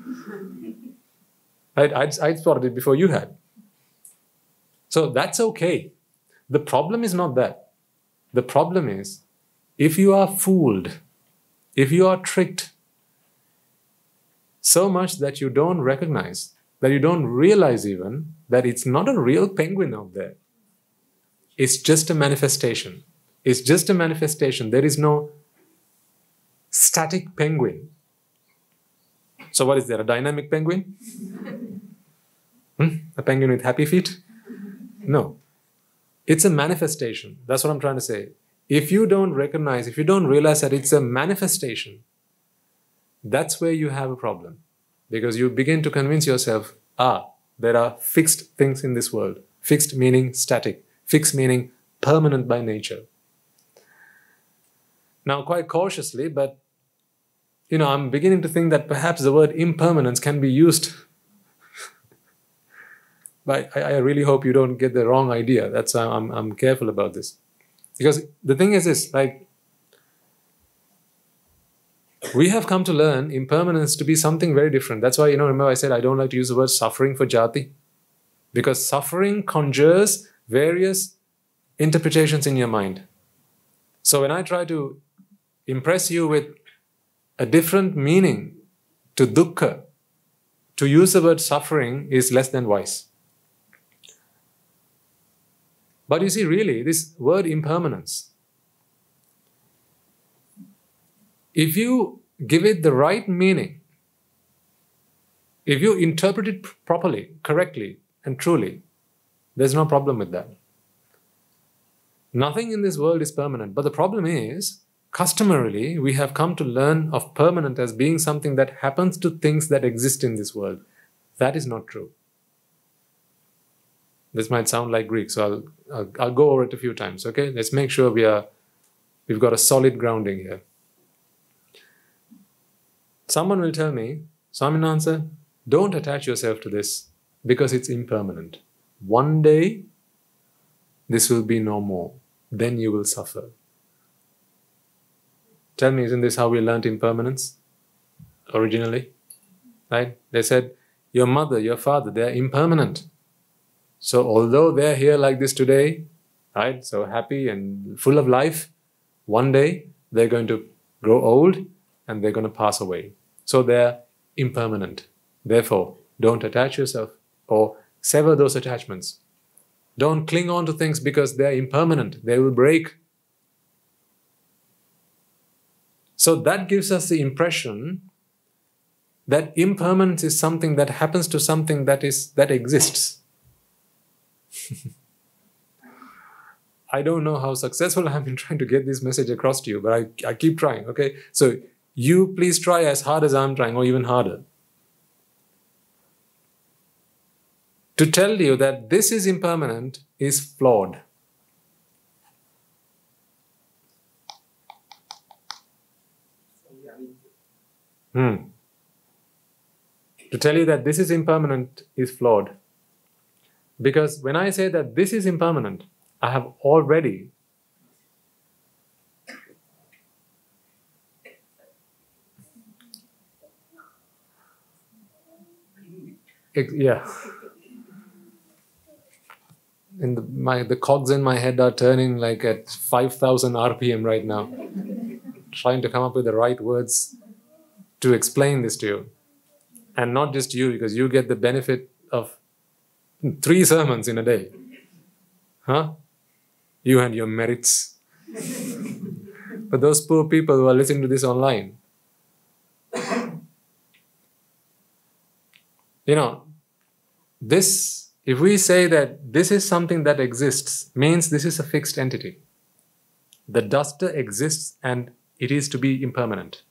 I'd spotted it before you had. So that's okay. The problem is not that. The problem is, if you are fooled, if you are tricked so much that you don't recognize, that you don't realize even that it's not a real penguin out there. It's just a manifestation. It's just a manifestation. There is no static penguin. So what is there? A dynamic penguin? A penguin with happy feet? No. It's a manifestation. That's what I'm trying to say. If you don't recognize, if you don't realize that it's a manifestation, that's where you have a problem. Because you begin to convince yourself, there are fixed things in this world. Fixed meaning static. Fixed meaning permanent by nature. Now, quite cautiously, but I'm beginning to think that perhaps the word impermanence can be used. But I really hope you don't get the wrong idea. That's why I'm careful about this. Because the thing is this, we have come to learn impermanence to be something very different. That's why, remember I said I don't like to use the word suffering for jati. Because suffering conjures various interpretations in your mind. So when I try to impress you with a different meaning to dukkha, to use the word suffering is less than wise. But you see, really, this word impermanence, if you give it the right meaning, if you interpret it properly, correctly, and truly, there's no problem with that. Nothing in this world is permanent. But the problem is, customarily, we have come to learn of permanent as being something that happens to things that exist in this world. That is not true. This might sound like Greek, so I'll go over it a few times, okay? Let's make sure we've got a solid grounding here. Someone will tell me, Swaminatha, don't attach yourself to this because it's impermanent. One day, this will be no more. Then you will suffer. Tell me, isn't this how we learnt impermanence originally? Right? They said, your mother, your father, they're impermanent. So although they're here like this today, right, so happy and full of life, one day they're going to grow old and they're going to pass away. So they're impermanent. Therefore, don't attach yourself or sever those attachments. Don't cling on to things because they're impermanent. They will break. So that gives us the impression that impermanence is something that happens to something that exists. I don't know how successful I have been trying to get this message across to you, but I keep trying, okay? So you please try as hard as I'm trying, or even harder, to tell you that this is impermanent is flawed. To tell you that this is impermanent is flawed. Because when I say that this is impermanent, I have already the cogs in my head are turning like at 5,000 RPM right now, trying to come up with the right words to explain this to you. And not just you, because you get the benefit of 3 sermons in a day. You and your merits. But those poor people who are listening to this online, this, if we say that this is something that exists, means this is a fixed entity. The duster exists and it is to be impermanent.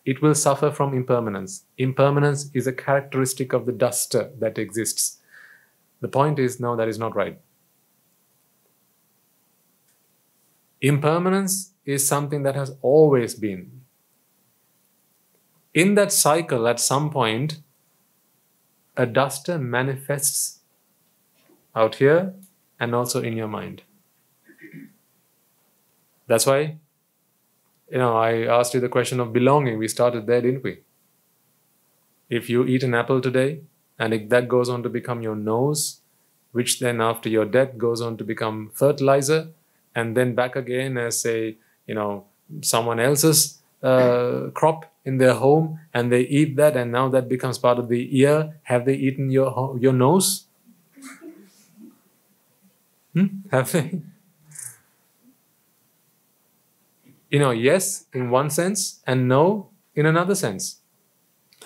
It will suffer from impermanence. Impermanence is a characteristic of the duster that exists. The point is, no, that is not right. Impermanence is something that has always been. In that cycle, at some point, a duster manifests out here and also in your mind. That's why I asked you the question of belonging. We started there, didn't we? If you eat an apple today, and if that goes on to become your nose, which then after your death goes on to become fertilizer, and then back again as someone else's crop in their home, and they eat that, and now that becomes part of the ear. Have they eaten your nose? Have they? Yes in one sense and no in another sense.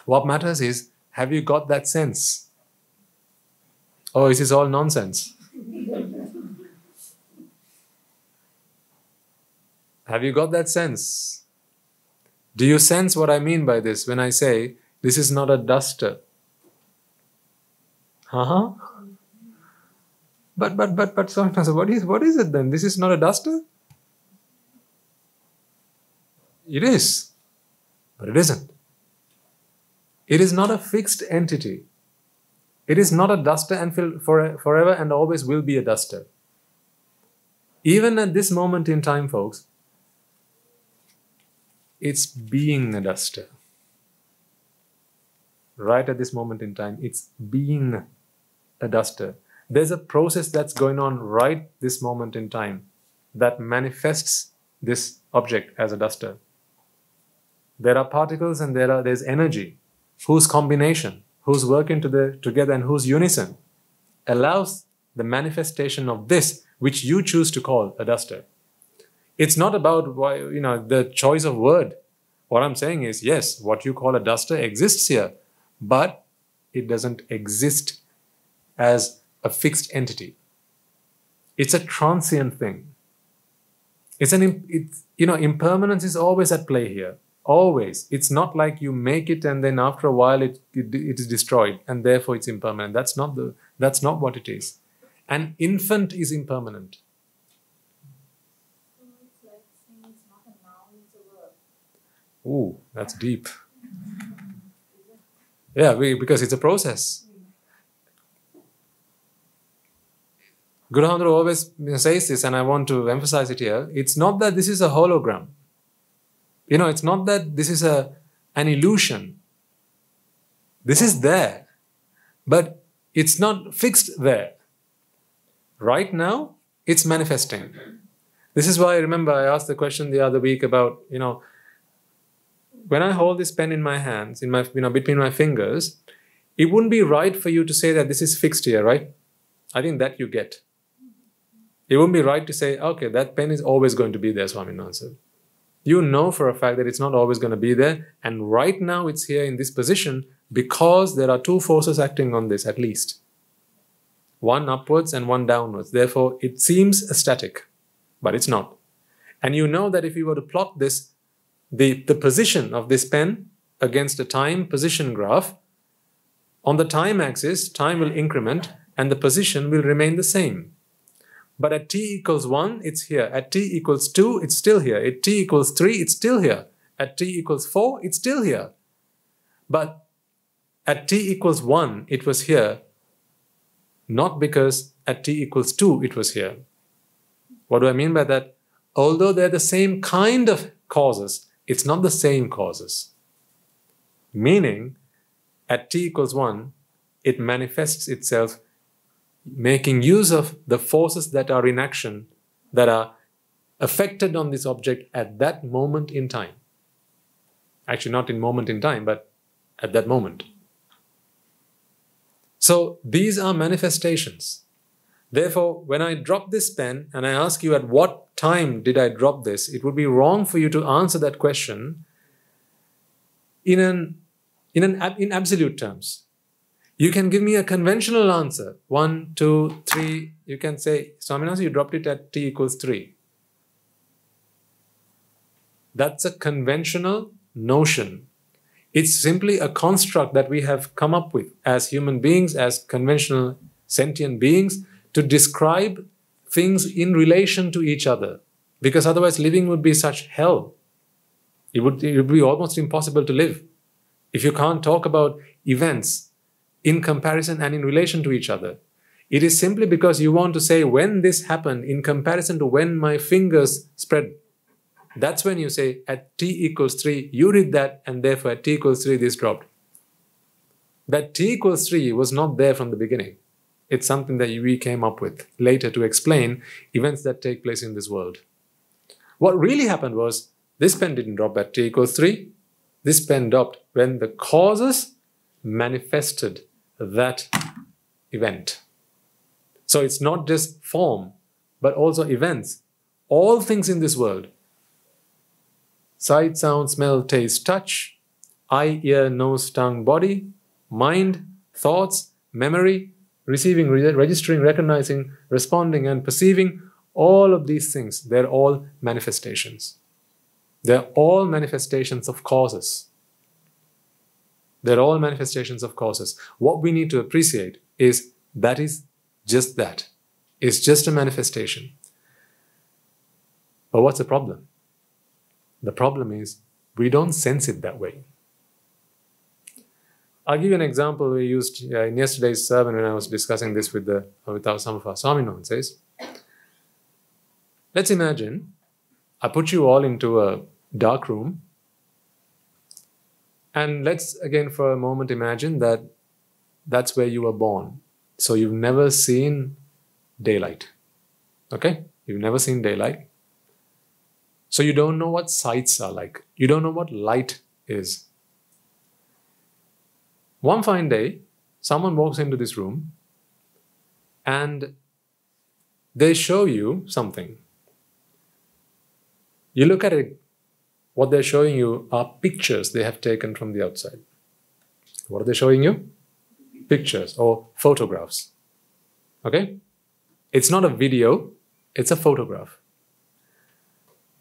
What matters is, have you got that sense? Or is this all nonsense? Have you got that sense? Do you sense what I mean by this when I say, this is not a duster? But so what is it then? This is not a duster? It is, but it isn't. It is not a fixed entity. It is not a duster and forever and always will be a duster. Even at this moment in time, folks, it's being a duster. Right at this moment in time, it's being a duster. There's a process that's going on right this moment in time that manifests this object as a duster. There are particles and there's energy whose combination, whose working together and whose unison allows the manifestation of this which you choose to call a duster. It's not about the choice of word. What I'm saying is, yes, what you call a duster exists here, but it doesn't exist as a fixed entity. It's a transient thing. Impermanence is always at play here. Always. It's not like you make it and then after a while it is destroyed and therefore it's impermanent. That's not what it is. An infant is impermanent. So it's like saying it's not a noun, it's a verb. Ooh, that's deep. Yeah, because it's a process. Guru Handra always says this, and I want to emphasize it here. It's not that this is a hologram. It's not that this is an illusion. This is there, but it's not fixed there. Right now, it's manifesting. This is why I remember I asked the question the other week about, when I hold this pen in my hands, between my fingers, it wouldn't be right for you to say that this is fixed here, right? I think that you get. It wouldn't be right to say, okay, that pen is always going to be there, Swaminathan answered. You know for a fact that it's not always going to be there, and right now it's here in this position because there are two forces acting on this at least. One upwards and one downwards. Therefore, it seems static, but it's not. And you know that if you were to plot this, the position of this pen against a time position graph, on the time axis, time will increment and the position will remain the same. But at t equals 1, it's here. At t equals 2, it's still here. At t equals 3, it's still here. At t equals 4, it's still here. But at t equals 1, it was here, not because at t equals 2, it was here. What do I mean by that? Although they're the same kind of causes, it's not the same causes. Meaning, at t equals 1, it manifests itself making use of the forces that are in action, that are affected on this object at that moment in time. Actually, not in moment in time, but at that moment. So these are manifestations. Therefore, when I drop this pen and I ask you at what time did I drop this, it would be wrong for you to answer that question in absolute terms. You can give me a conventional answer. 1, 2, 3. You can say, Swaminathan, you dropped it at t equals 3. That's a conventional notion. It's simply a construct that we have come up with as human beings, as conventional sentient beings, to describe things in relation to each other. Because otherwise living would be such hell. It would be almost impossible to live if you can't talk about events in comparison and in relation to each other. It is simply because you want to say when this happened in comparison to when my fingers spread. That's when you say at t equals 3, you did that, and therefore at t equals 3, this dropped. That t equals 3 was not there from the beginning. It's something that we came up with later to explain events that take place in this world. What really happened was, this pen didn't drop at t equals 3. This pen dropped when the causes manifested that event. So it's not just form, but also events. All things in this world, sight, sound, smell, taste, touch, eye, ear, nose, tongue, body, mind, thoughts, memory, receiving, registering, recognizing, responding, and perceiving, all of these things, they're all manifestations. They're all manifestations of causes. They're all manifestations of causes. What we need to appreciate is that is just that. It's just a manifestation. But what's the problem? The problem is we don't sense it that way. I'll give you an example we used in yesterday's sermon when I was discussing this with some of our Swaminanses. Let's imagine I put you all into a dark room, and let's again for a moment imagine that that's where you were born. So you've never seen daylight. Okay? You've never seen daylight. So you don't know what sights are like. You don't know what light is. One fine day, someone walks into this room and they show you something. You look at it, what they're showing you are pictures they have taken from the outside. What are they showing you? Pictures or photographs. Okay? It's not a video, it's a photograph.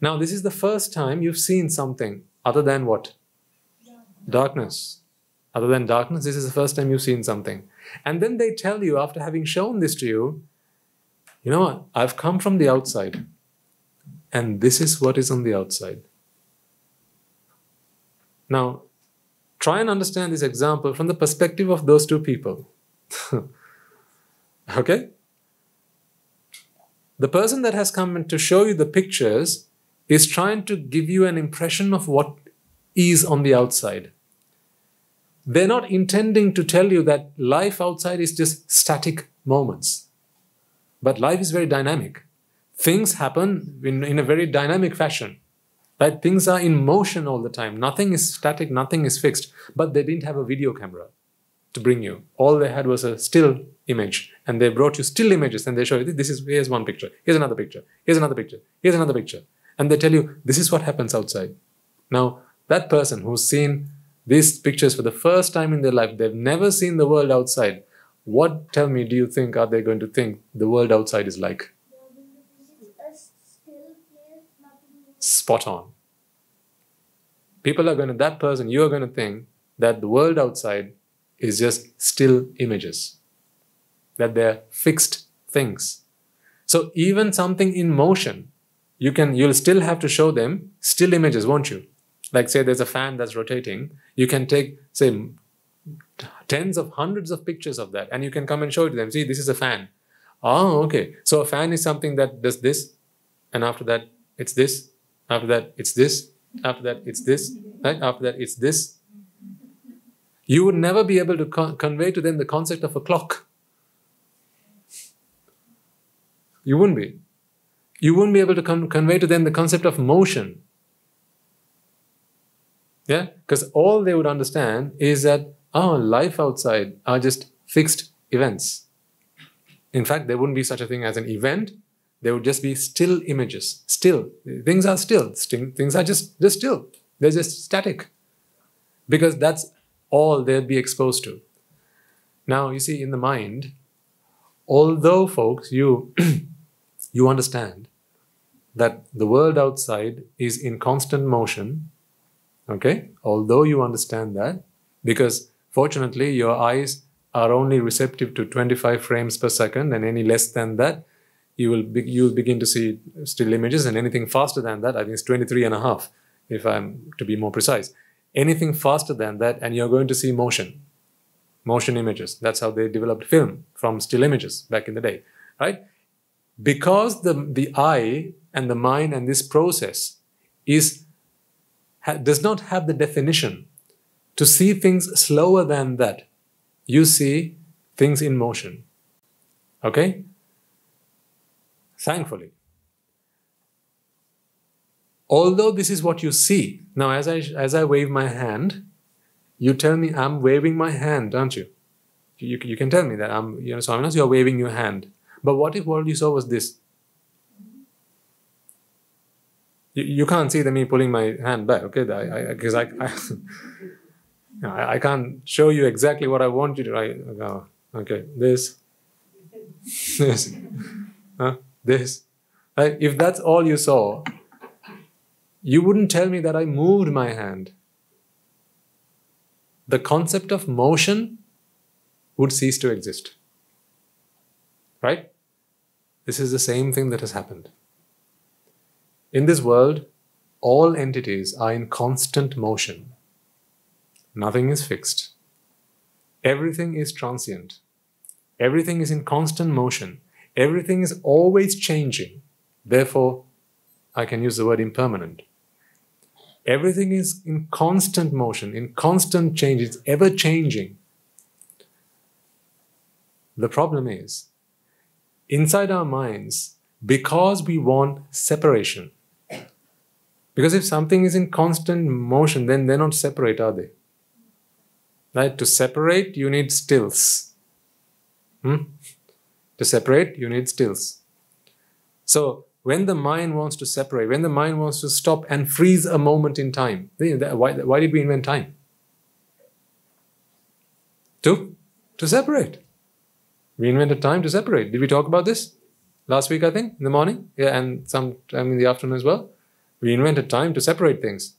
Now, this is the first time you've seen something other than what? Darkness. Other than darkness, this is the first time you've seen something. And then they tell you, after having shown this to you, you know what? I've come from the outside. And this is what is on the outside. Now, try and understand this example from the perspective of those two people. Okay? The person that has come in to show you the pictures is trying to give you an impression of what is on the outside. They're not intending to tell you that life outside is just static moments. But life is very dynamic. Things happen in a very dynamic fashion. Right? Things are in motion all the time. Nothing is static, nothing is fixed. But they didn't have a video camera to bring you. All they had was a still image. And they brought you still images and they show you, here's one picture, here's another picture, here's another picture, here's another picture. And they tell you, this is what happens outside. Now, that person who's seen these pictures for the first time in their life, they've never seen the world outside. What, tell me, do you think are they going to think the world outside is like? Spot on. People are going to, that person, you are going to think that the world outside is just still images. That they're fixed things. So even something in motion, you'll still have to show them still images, won't you? Like say there's a fan that's rotating, you can take, say, tens of hundreds of pictures of that and you can come and show it to them. See, this is a fan. Oh, okay. So a fan is something that does this, and after that it's this, after that it's this, after that it's this, right? After that it's this. You would never be able to convey to them the concept of a clock. You wouldn't be. You wouldn't be able to convey to them the concept of motion. Yeah? Because all they would understand is that, life outside are just fixed events. In fact, there wouldn't be such a thing as an event. There would just be still images. Still. Things are still. Things are just still. They're just static. Because that's all they'd be exposed to. Now, you see, in the mind, although, folks, you understand that the world outside is in constant motion, okay? Although you understand that, because fortunately your eyes are only receptive to 25 frames per second, and any less than that, you'll begin to see still images, and anything faster than that, I think it's 23.5, if I'm to be more precise. Anything faster than that, and you're going to see motion images. That's how they developed film, from still images back in the day, right? Because the eye and the mind and this process does not have the definition to see things slower than that. You see things in motion. Okay? Thankfully. Although this is what you see, now as I wave my hand, you tell me I'm waving my hand, aren't you? You can tell me that so unless you're waving your hand. But what if all you saw was this? You can't see me pulling my hand back, okay? Because I can't show you exactly what I want you to. Okay, this, this, this. Right? If that's all you saw, you wouldn't tell me that I moved my hand. The concept of motion would cease to exist. Right? This is the same thing that has happened. In this world, all entities are in constant motion. Nothing is fixed. Everything is transient. Everything is in constant motion. Everything is always changing. Therefore, I can use the word impermanent. Everything is in constant motion, in constant change. It's ever changing. The problem is, inside our minds, because we want separation. Because if something is in constant motion, then they're not separate, are they? Right? To separate, you need stills. To separate, you need stills. So, when the mind wants to separate, when the mind wants to stop and freeze a moment in time, why did we invent time? To separate. We invented time to separate. Did we talk about this last week, I think, in the morning? Yeah, and sometime in the afternoon as well. We invented time to separate things.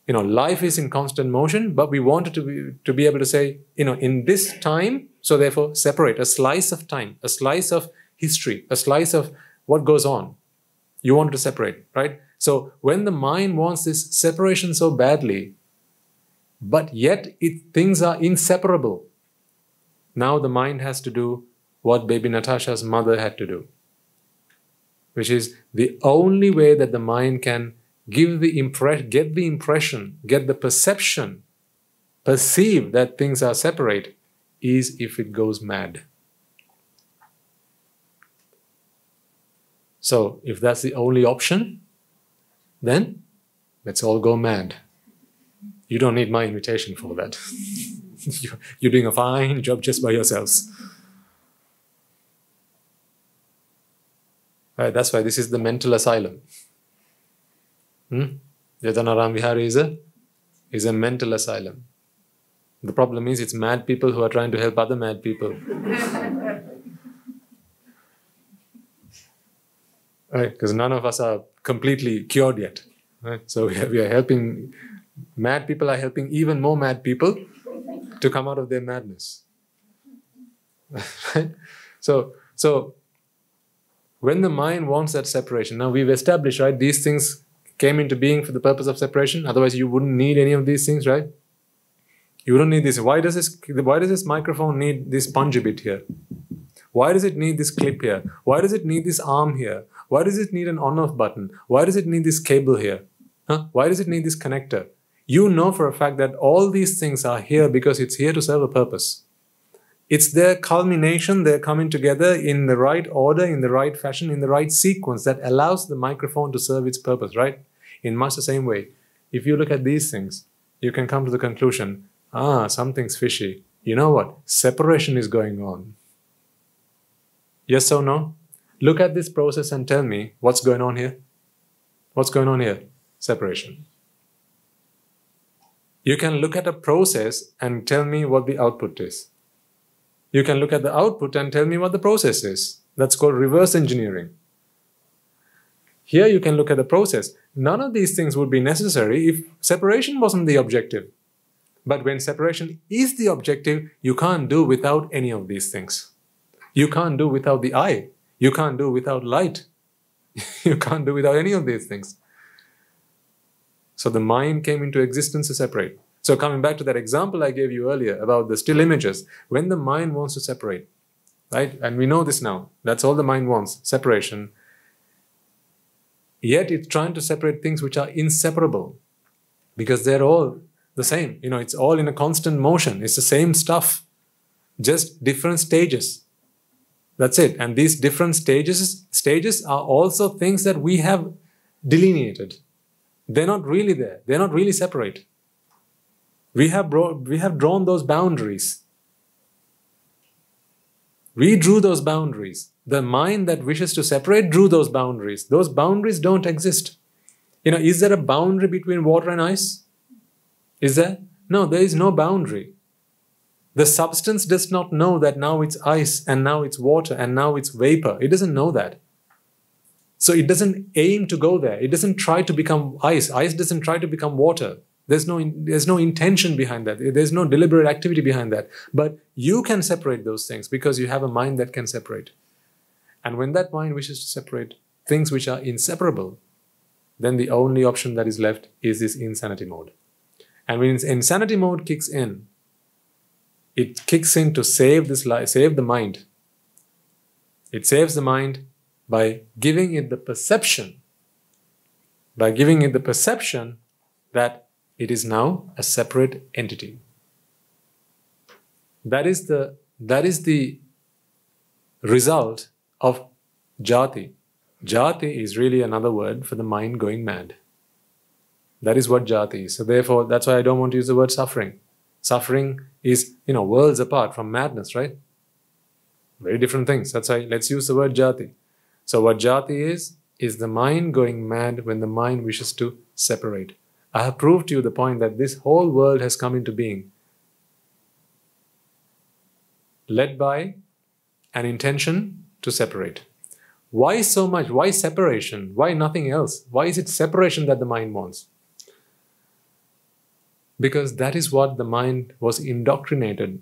Life is in constant motion, but we wanted to be able to say, in this time, so therefore separate a slice of time, a slice of history, a slice of what goes on. You wanted to separate, right? So when the mind wants this separation so badly, but yet things are inseparable, now the mind has to do what baby Natasha's mother had to do, which is the only way that the mind can get the impression, get the perception, perceive that things are separate, is if it goes mad. So, if that's the only option, then let's all go mad. You don't need my invitation for that. You're doing a fine job just by yourselves. Right, that's why this is the mental asylum. Jethavanarama Vihara is a mental asylum. The problem is it's mad people who are trying to help other mad people. Right, because none of us are completely cured yet. Right? So we are helping, mad people are helping even more mad people to come out of their madness. Right? So when the mind wants that separation, now we've established, right, these things came into being for the purpose of separation. Otherwise, you wouldn't need any of these things, right? You don't need this. Why does this microphone need this spongy bit here? Why does it need this clip here? Why does it need this arm here? Why does it need an on-off button? Why does it need this cable here? Why does it need this connector? You know for a fact that all these things are here because it's here to serve a purpose. It's their culmination, they're coming together in the right order, in the right fashion, in the right sequence that allows the microphone to serve its purpose, right? In much the same way, if you look at these things, you can come to the conclusion, something's fishy. You know what? Separation is going on. Yes or no? Look at this process and tell me what's going on here. What's going on here? Separation. You can look at a process and tell me what the output is. You can look at the output and tell me what the process is. That's called reverse engineering. Here you can look at the process. None of these things would be necessary if separation wasn't the objective. But when separation is the objective, you can't do without any of these things. You can't do without the eye. You can't do without light. You can't do without any of these things. So the mind came into existence to separate. So coming back to that example I gave you earlier about the still images, when the mind wants to separate, right? And we know this now. That's all the mind wants, separation. Yet it's trying to separate things which are inseparable, because they're all the same. It's all in a constant motion. It's the same stuff, just different stages. That's it. And these different stages are also things that we have delineated. They're not really there. They're not really separate. We have drawn those boundaries. We drew those boundaries. The mind that wishes to separate drew those boundaries. Those boundaries don't exist. Is there a boundary between water and ice? Is there? No, there is no boundary. The substance does not know that now it's ice and now it's water and now it's vapor. It doesn't know that. So it doesn't aim to go there. It doesn't try to become ice. Ice doesn't try to become water. There's no intention behind that. There's no deliberate activity behind that. But you can separate those things because you have a mind that can separate. And when that mind wishes to separate things which are inseparable, then the only option that is left is this insanity mode. And when insanity mode kicks in, it kicks in to save the mind. It saves the mind by giving it the perception. By giving it the perception that it is now a separate entity. That is the result of jati. Jati is really another word for the mind going mad. That is what jati is. So therefore, that's why I don't want to use the word suffering. Suffering is, worlds apart from madness, right? Very different things. That's why let's use the word jati. So what jati is the mind going mad when the mind wishes to separate. I have proved to you the point that this whole world has come into being led by an intention to separate. Why so much? Why separation? Why nothing else? Why is it separation that the mind wants? Because that is what the mind was indoctrinated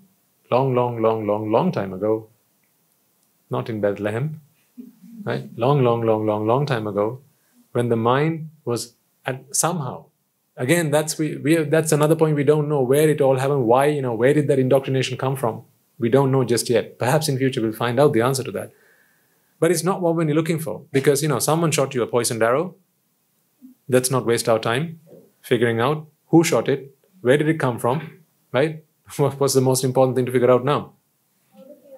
long time ago. Not in Bethlehem, right? Long time ago, when the mind was somehow. Again, that's another point. We don't know where it all happened. Why? Where did that indoctrination come from? We don't know just yet. Perhaps in future we'll find out the answer to that. But it's not what we're looking for. Because, someone shot you a poisoned arrow. Let's not waste our time figuring out who shot it, where did it come from, right? What's the most important thing to figure out now?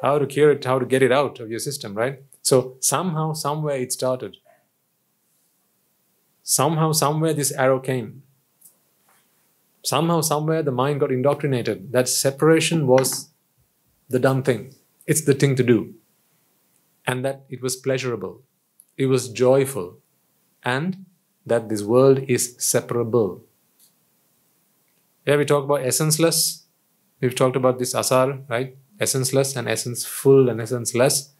How to cure it, how to get it out of your system, right? So somehow, somewhere it started. Somehow, somewhere this arrow came. Somehow, somewhere the mind got indoctrinated. That separation was the done thing. It's the thing to do. And that it was pleasurable. It was joyful. And that this world is separable. Yeah, we talk about essenceless. We've talked about this asar, right? Essenceless and essence-full and essence-less.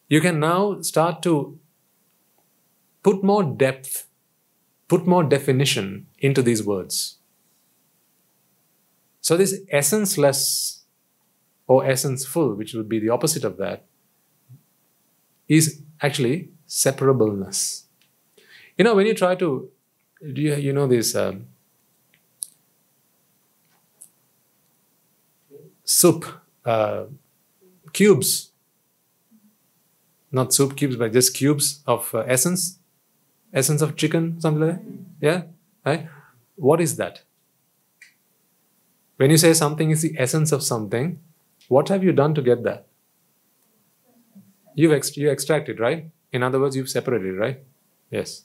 You can now start to put more depth, put more definition into these words. So this essence-less or essence-full, which would be the opposite of that, is actually separableness. When you try to, this soup, cubes, not soup cubes, but just cubes of essence of chicken, something like that. Yeah, right? What is that? When you say something is the essence of something, what have you done to get that? You extracted, right? In other words, you've separated, right? Yes.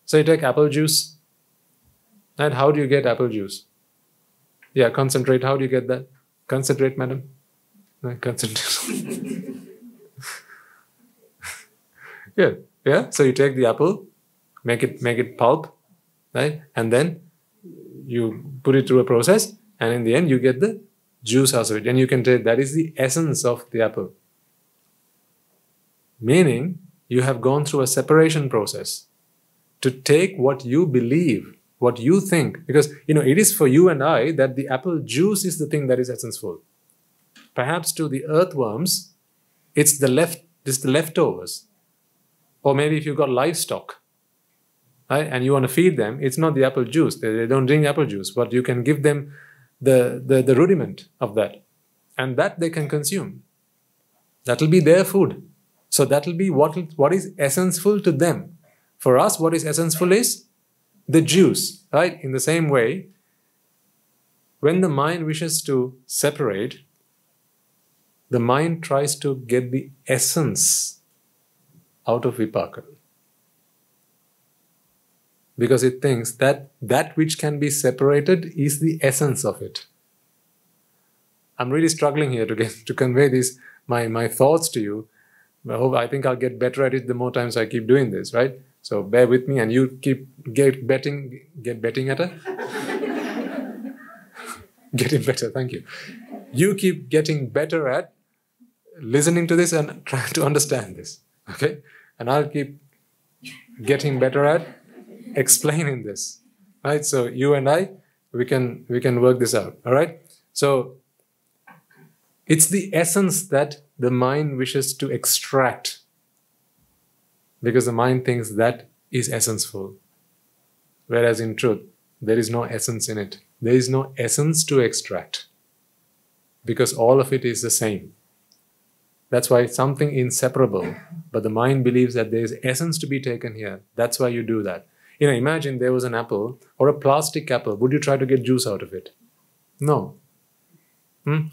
So you take apple juice, and how do you get apple juice? Yeah, concentrate. How do you get that? Concentrate, madam. No, concentrate. Yeah. So you take the apple, make it pulp, right? And then you put it through a process, and in the end you get the juice out of it. And you can take that is the essence of the apple. Meaning, you have gone through a separation process to take what you believe, what you think, because it is for you and I that the apple juice is the thing that is essence-full. Perhaps to the earthworms, it's the leftovers. Or maybe if you've got livestock, right, and you want to feed them, it's not the apple juice. They don't drink apple juice, but you can give them the rudiment of that. And that they can consume. That'll be their food. So that will be what is essential to them. For us, what is essential is the juice, right? In the same way, when the mind wishes to separate, the mind tries to get the essence out of vipaka. Because it thinks that that which can be separated is the essence of it. I'm really struggling here to convey this, my thoughts to you. I think I'll get better at it the more times I keep doing this, right? So bear with me, and you keep get betting at it. Getting better, thank you. You keep getting better at listening to this and trying to understand this, okay? And I'll keep getting better at explaining this, right? So you and I, we can work this out, all right? So it's the essence that the mind wishes to extract, because the mind thinks that is essential, whereas in truth, there is no essence in it. There is no essence to extract, because all of it is the same. That's why it's something inseparable, but the mind believes that there is essence to be taken here. That's why you do that. Imagine there was an apple or a plastic apple. Would you try to get juice out of it? No.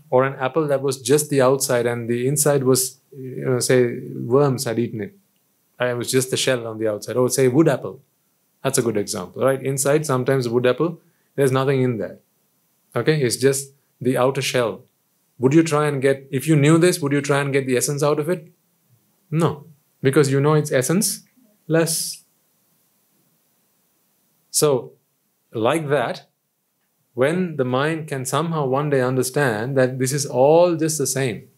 Or an apple that was just the outside and the inside was, say, worms had eaten it. It was just the shell on the outside. Or say wood apple. That's a good example, right? Inside, sometimes wood apple, there's nothing in there. Okay? It's just the outer shell. Would you try and get, if you knew this, would you try and get the essence out of it? No. Because you know its essence less. So, like that, when the mind can somehow one day understand that this is all just the same,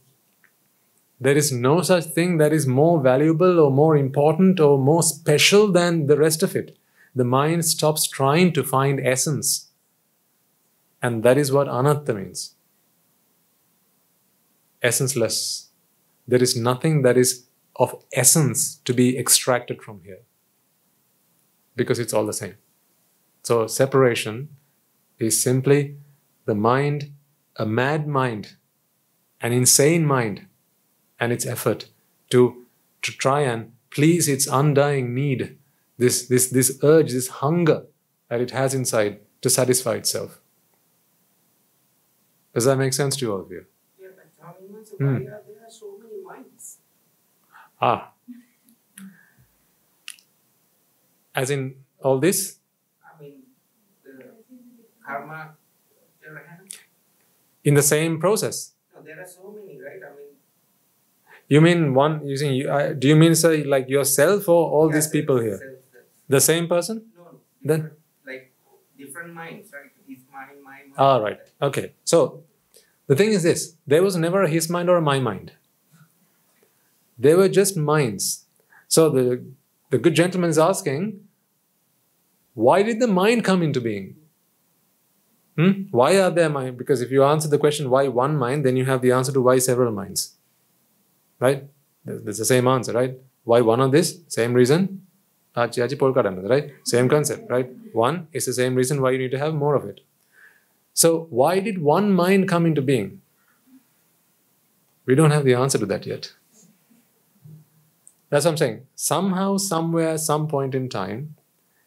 there is no such thing that is more valuable or more important or more special than the rest of it. The mind stops trying to find essence. And that is what anatta means. Essenceless. There is nothing that is of essence to be extracted from here, because it's all the same. So separation is simply the mind, a mad mind, an insane mind, and its effort to try and please its undying need, this urge, this hunger that it has inside to satisfy itself. Does that make sense to all of you? Yeah, but why are there so many minds? As in all this? I mean, the karma, In the same process. no, there are so many, right? I mean, You mean one using, do you mean say like yourself or all these people here? Self. The same person? No. Then? Like different minds, right? His mind, my mind. Ah, right. Okay. So, the thing is this. There was never a his mind or a my mind. They were just minds. So, the good gentleman is asking, why did the mind come into being? Why are there minds? Because if you answer the question, why one mind, then you have the answer to why several minds. Right? That's the same answer, right? Why one of this? Same reason. Right? Same concept, right? One is the same reason why you need to have more of it. So, why did one mind come into being? We don't have the answer to that yet. That's what I'm saying. Somehow, somewhere, some point in time,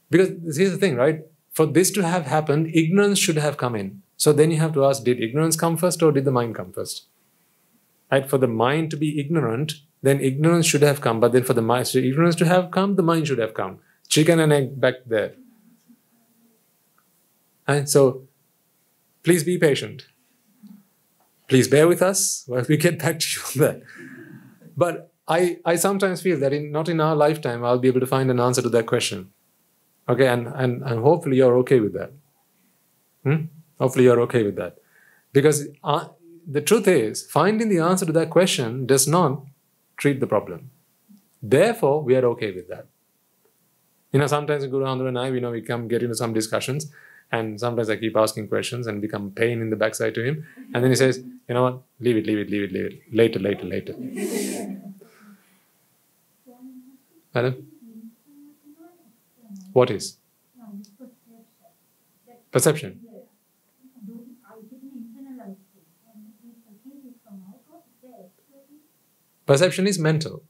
because here's the thing, right? For this to have happened, ignorance should have come in. So then you have to ask, did ignorance come first or did the mind come first? Right? For the mind to be ignorant, then ignorance should have come. But then for the mind, so ignorance to have come, the mind should have come. Chicken and egg back there. And so, please be patient. Please bear with us while we get back to you on that. But I sometimes feel that not in our lifetime I'll be able to find an answer to that question. Okay, and hopefully you're okay with that. Hopefully you're okay with that. Because the truth is, finding the answer to that question does not treat the problem. Therefore, we are okay with that. Sometimes Guru Andhra and I, we get into some discussions, and sometimes I keep asking questions and become a pain in the backside to him. And then he says, you know what, leave it. Later. Madam? What is? Perception. Perception is mental.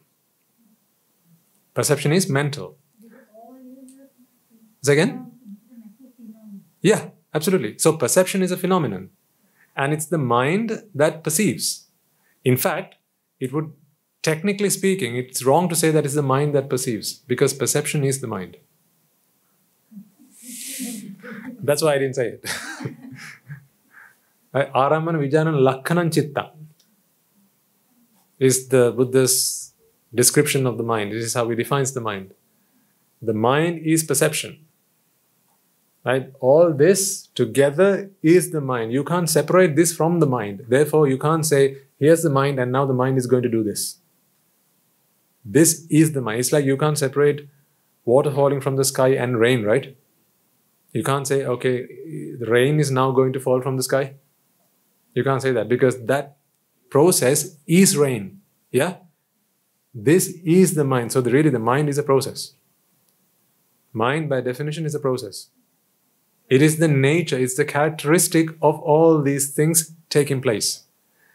Perception is mental. All universe. Say again? Yeah, absolutely. So perception is a phenomenon. And it's the mind that perceives. In fact, it would, technically speaking, it's wrong to say that it's the mind that perceives, because perception is the mind. That's why I didn't say it. Aramana Vijnana Lakkhanan Chitta is the Buddha's description of the mind. This is how he defines the mind. The mind is perception. Right? All this together is the mind. You can't separate this from the mind. Therefore, you can't say, here's the mind and now the mind is going to do this. This is the mind. It's like you can't separate water falling from the sky and rain, right? You can't say, okay, the rain is now going to fall from the sky. You can't say that, because that process is rain. Yeah? This is the mind. So really the mind is a process. Mind by definition is a process. It is the nature, it's the characteristic of all these things taking place.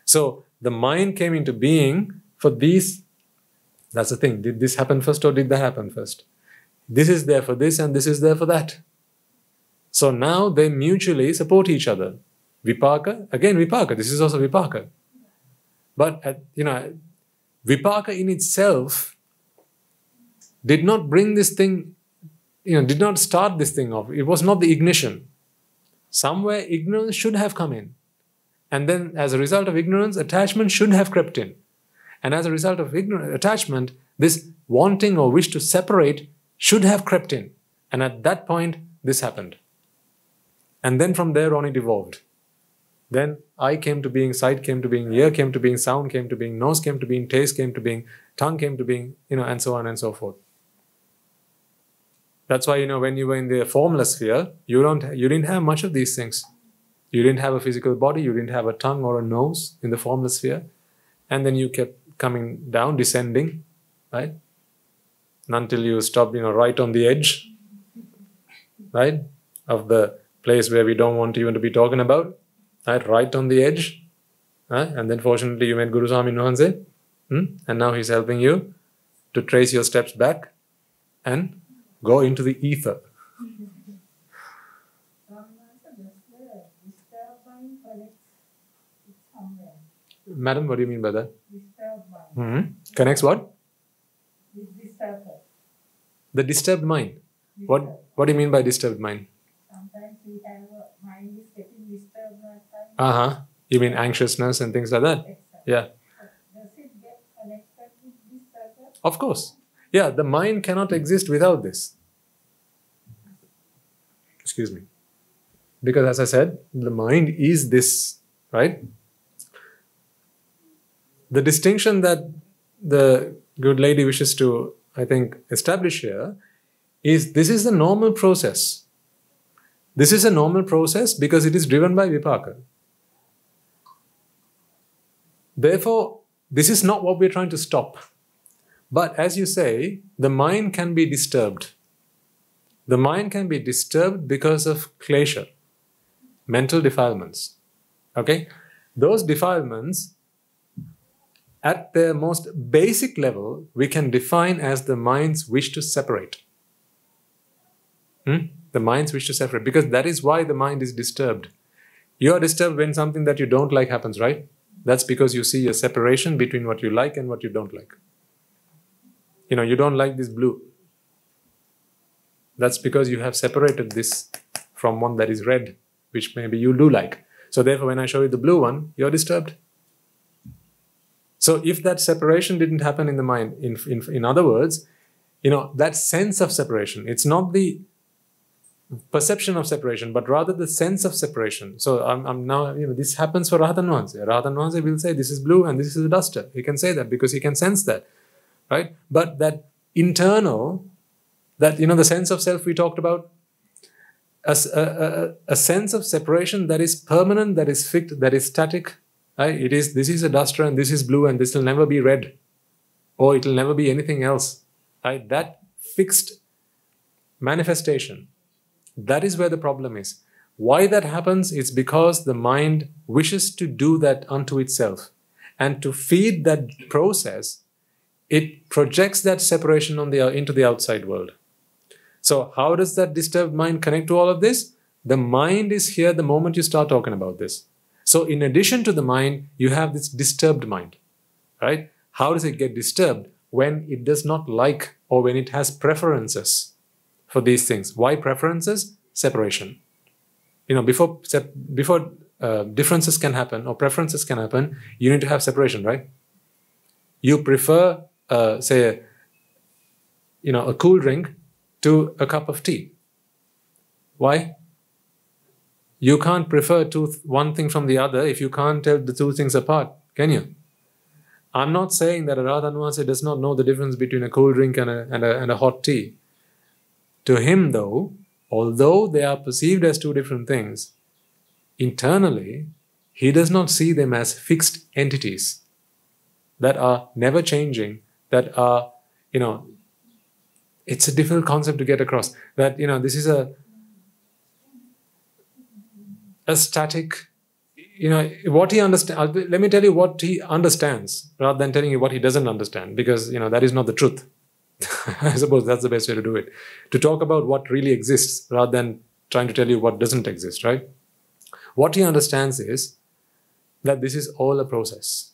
So the mind came into being for these. That's the thing. Did this happen first or did that happen first? This is there for this and this is there for that. So now they mutually support each other. Vipaka, again Vipaka, this is also Vipaka. But, Vipaka in itself did not bring this thing, did not start this thing off. It was not the ignition. Somewhere ignorance should have come in. And then as a result of ignorance, attachment should have crept in. And as a result of attachment, this wanting or wish to separate should have crept in. And at that point, this happened. And then from there on it evolved. Then eye came to being, sight came to being, ear came to being, sound came to being, nose came to being, taste came to being, tongue came to being, and so on and so forth. That's why, when you were in the formless sphere, you didn't have much of these things. You didn't have a physical body, you didn't have a tongue or a nose in the formless sphere. And then you kept coming down, descending, right? Until you stopped, right on the edge, right? Of the place where we don't want even to be talking about, right on the edge. And then fortunately you met Guru Swami Nuhanse, and now he's helping you to trace your steps back and go into the ether. Madam, what do you mean by that? Connects what? The disturbed mind. What do you mean by disturbed mind? Sometimes we have a mind is getting disturbed at times. You mean anxiousness and things like that? Exactly. Yeah. Does it get connected with this circle? Of course. Yeah, the mind cannot exist without this. Excuse me. Because as I said, the mind is this, right? The distinction that the good lady wishes to, I think, establish here is this is the normal process. This is a normal process because it is driven by vipaka. Therefore, this is not what we're trying to stop. But as you say, the mind can be disturbed. The mind can be disturbed because of klesha, mental defilements. Okay? Those defilements, at their most basic level, we can define as the mind's wish to separate. The mind's wish to separate. Because that is why the mind is disturbed. You are disturbed when something that you don't like happens, right? That's because you see a separation between what you like and what you don't like. You don't like this blue. That's because you have separated this from one that is red, which maybe you do like. So therefore, when I show you the blue one, you're disturbed. So if that separation didn't happen in the mind, in other words, that sense of separation, it's not the perception of separation, but rather the sense of separation. So I'm now, this happens for Rahatan Vahanse. Rahatan Vahanse will say, this is blue and this is a duster. He can say that because he can sense that, right? But that internal, that, the sense of self we talked about, a sense of separation that is permanent, that is fixed, that is static, right? This is a duster and this is blue and this will never be red, or it will never be anything else, right? That fixed manifestation, that is where the problem is. Why that happens is because the mind wishes to do that unto itself. And to feed that process, it projects that separation into the outside world. So how does that disturbed mind connect to all of this? The mind is here the moment you start talking about this. So in addition to the mind, you have this disturbed mind, right? How does it get disturbed? When it does not like or when it has preferences for these things. Why preferences? Separation. Before differences can happen or preferences can happen, you need to have separation, right? You prefer, say, a cool drink to a cup of tea. Why? You can't prefer one thing from the other if you can't tell the two things apart, can you? I'm not saying that a Radha does not know the difference between a cool drink and a hot tea. To him, though, although they are perceived as two different things, internally, he does not see them as fixed entities that are never changing, that are, it's a difficult concept to get across. That, this is a static, what he understands. Let me tell you what he understands rather than telling you what he doesn't understand, because, that is not the truth. I suppose that's the best way to do it. To talk about what really exists rather than trying to tell you what doesn't exist, right? What he understands is that this is all a process.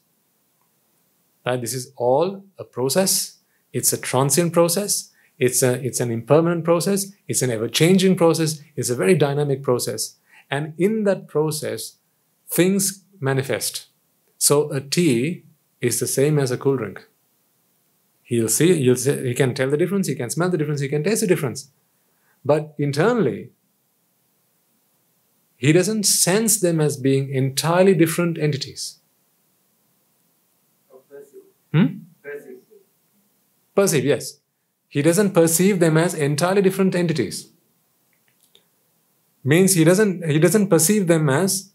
Right? This is all a process. It's a transient process. It's an impermanent process. It's an ever-changing process. It's a very dynamic process. And in that process, things manifest. So a tea is the same as a cool drink. He can tell the difference, he can smell the difference, he can taste the difference. But internally, he doesn't sense them as being entirely different entities. Perceive, yes. He doesn't perceive them as entirely different entities. Means he doesn't perceive them as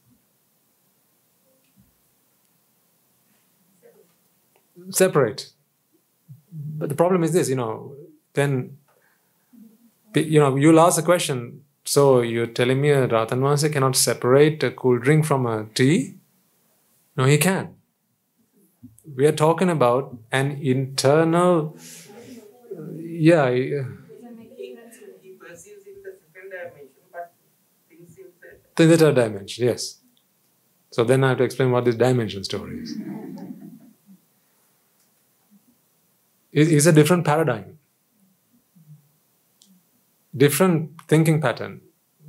separate. But the problem is this, then, you'll ask the question, so you're telling me a Ratanvasa cannot separate a cool drink from a tea? No, he can. We are talking about an internal, He perceives in the second dimension, but thinks in the third dimension, yes. So then I have to explain what this dimension story is. It's a different paradigm, different thinking pattern,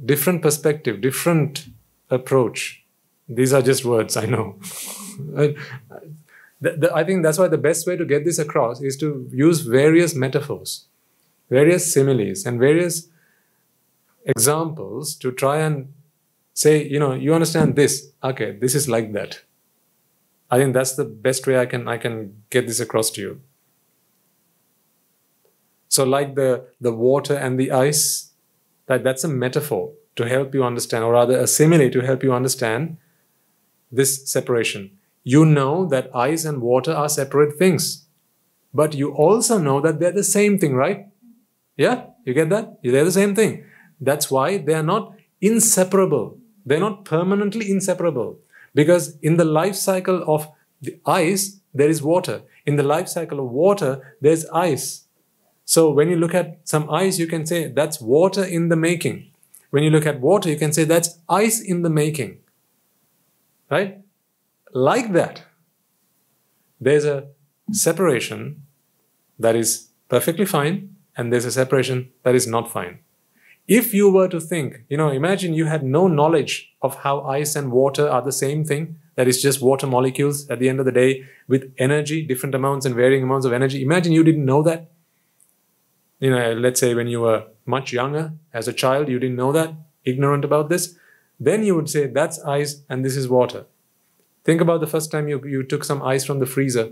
different perspective, different approach. These are just words, I know. I think that's why the best way to get this across is to use various metaphors, various similes, and various examples to try and say, you understand this. Okay, this is like that. I think that's the best way I can get this across to you. So like the water and the ice, that's a metaphor to help you understand, or rather a simile to help you understand this separation. You know that ice and water are separate things, but you also know that they're the same thing, right? Yeah? You get that? They're the same thing. That's why they are not inseparable. They're not permanently inseparable. Because in the life cycle of the ice, there is water. In the life cycle of water, there's ice. So when you look at some ice, you can say that's water in the making. When you look at water, you can say that's ice in the making. Right? Like that, there's a separation that is perfectly fine, and there's a separation that is not fine. If you were to think, imagine you had no knowledge of how ice and water are the same thing, that is just water molecules at the end of the day with energy, different amounts and varying amounts of energy. Imagine you didn't know that. Let's say when you were much younger, as a child, you didn't know that, ignorant about this. Then you would say, that's ice and this is water. Think about the first time you took some ice from the freezer.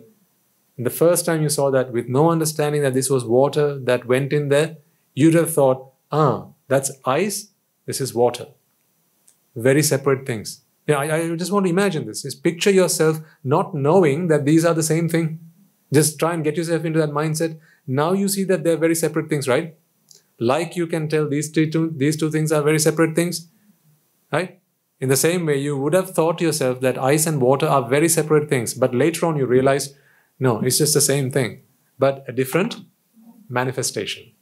And the first time you saw that with no understanding that this was water that went in there, you'd have thought, that's ice, this is water. Very separate things. I just want to imagine this. Just picture yourself not knowing that these are the same thing. Just try and get yourself into that mindset. Now you see that they're very separate things, right? Like you can tell these two things are very separate things, right? In the same way, you would have thought to yourself that ice and water are very separate things, but later on you realize, no, it's just the same thing. but a different manifestation.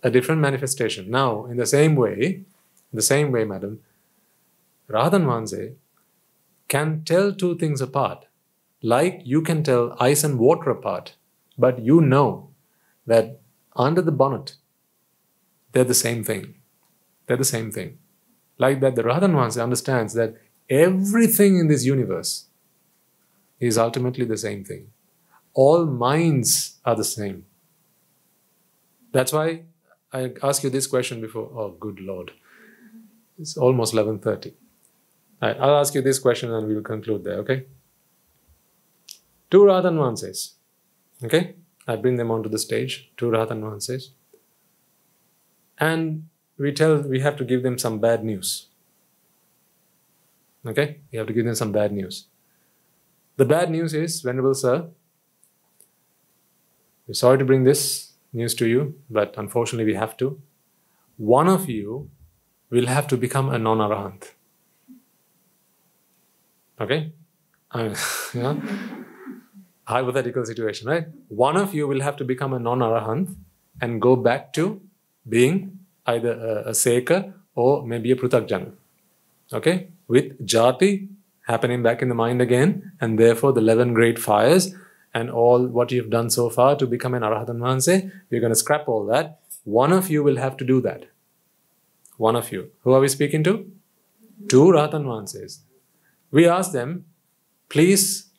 A different manifestation. Now, in the same way, madam, Rahatan Vahanse can tell two things apart. Like you can tell ice and water apart, but you know that under the bonnet, they're the same thing. They're the same thing. Like that, the Rahatan Vahanse understands that everything in this universe is ultimately the same thing. All minds are the same. That's why I asked you this question before. Oh, good Lord. It's almost 11:30. Right, I'll ask you this question and we'll conclude there, okay? Two Rahatan Vahanses. Okay? I bring them onto the stage. Two Rahatan Vahanses. And we have to give them some bad news. Okay? We have to give them some bad news. The bad news is, Venerable Sir, we're sorry to bring this news to you, but unfortunately we have to. One of you will have to become a non-arahant. Okay? Yeah. Hypothetical situation, right? One of you will have to become a non-arahant and go back to being either a seka or maybe a pruthakjana. Okay? With jati happening back in the mind again, and therefore the 11 great fires and all what you've done so far to become an Arahatan Vahanse, we're going to scrap all that. One of you will have to do that. One of you. Who are we speaking to? Two Rahatan Vahanses. We ask them, please,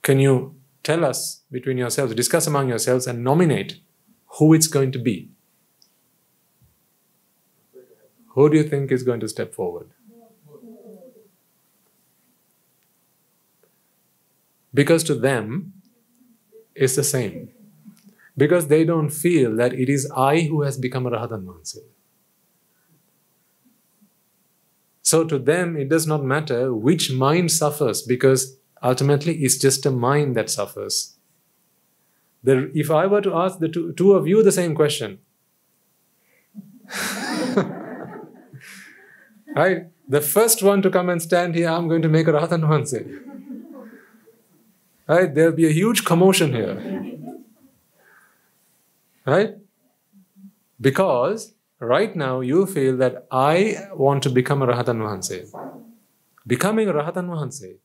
can you tell us between yourselves, discuss among yourselves and nominate who it's going to be? Who do you think is going to step forward? Because to them, it's the same. Because they don't feel that it is I who has become a Rahatan Vahanse. So to them, it does not matter which mind suffers, because ultimately it's just a mind that suffers. If I were to ask the two of you the same question, right? The first one to come and stand here, I'm going to make a Rahatan Vahanse. Right? There'll be a huge commotion here. Right? Because right now you feel that I want to become a Rahatan Vahanse. Becoming a Rahatan Vahanse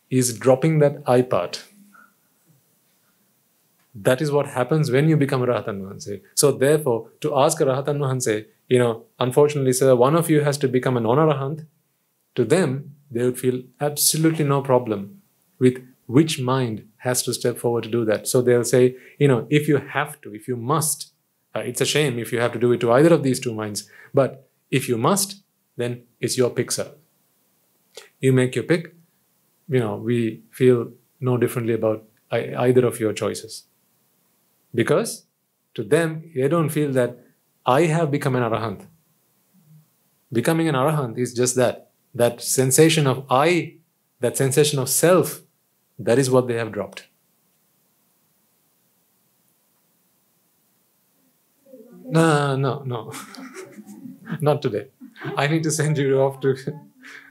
is dropping that I part. That is what happens when you become a Rahatan Vahanse. So therefore, to ask a Rahatan Vahanse, unfortunately, sir, one of you has to become a non-arahant. To them, they would feel absolutely no problem with which mind has to step forward to do that. So they'll say, if you have to, if you must, it's a shame if you have to do it to either of these two minds, but if you must, then it's your pick, sir. You make your pick. We feel no differently about either of your choices. Because to them, they don't feel that I have become an arahant. Becoming an arahant is just that sensation of I, that sensation of self, that is what they have dropped. No. Not today. I need to send you off to...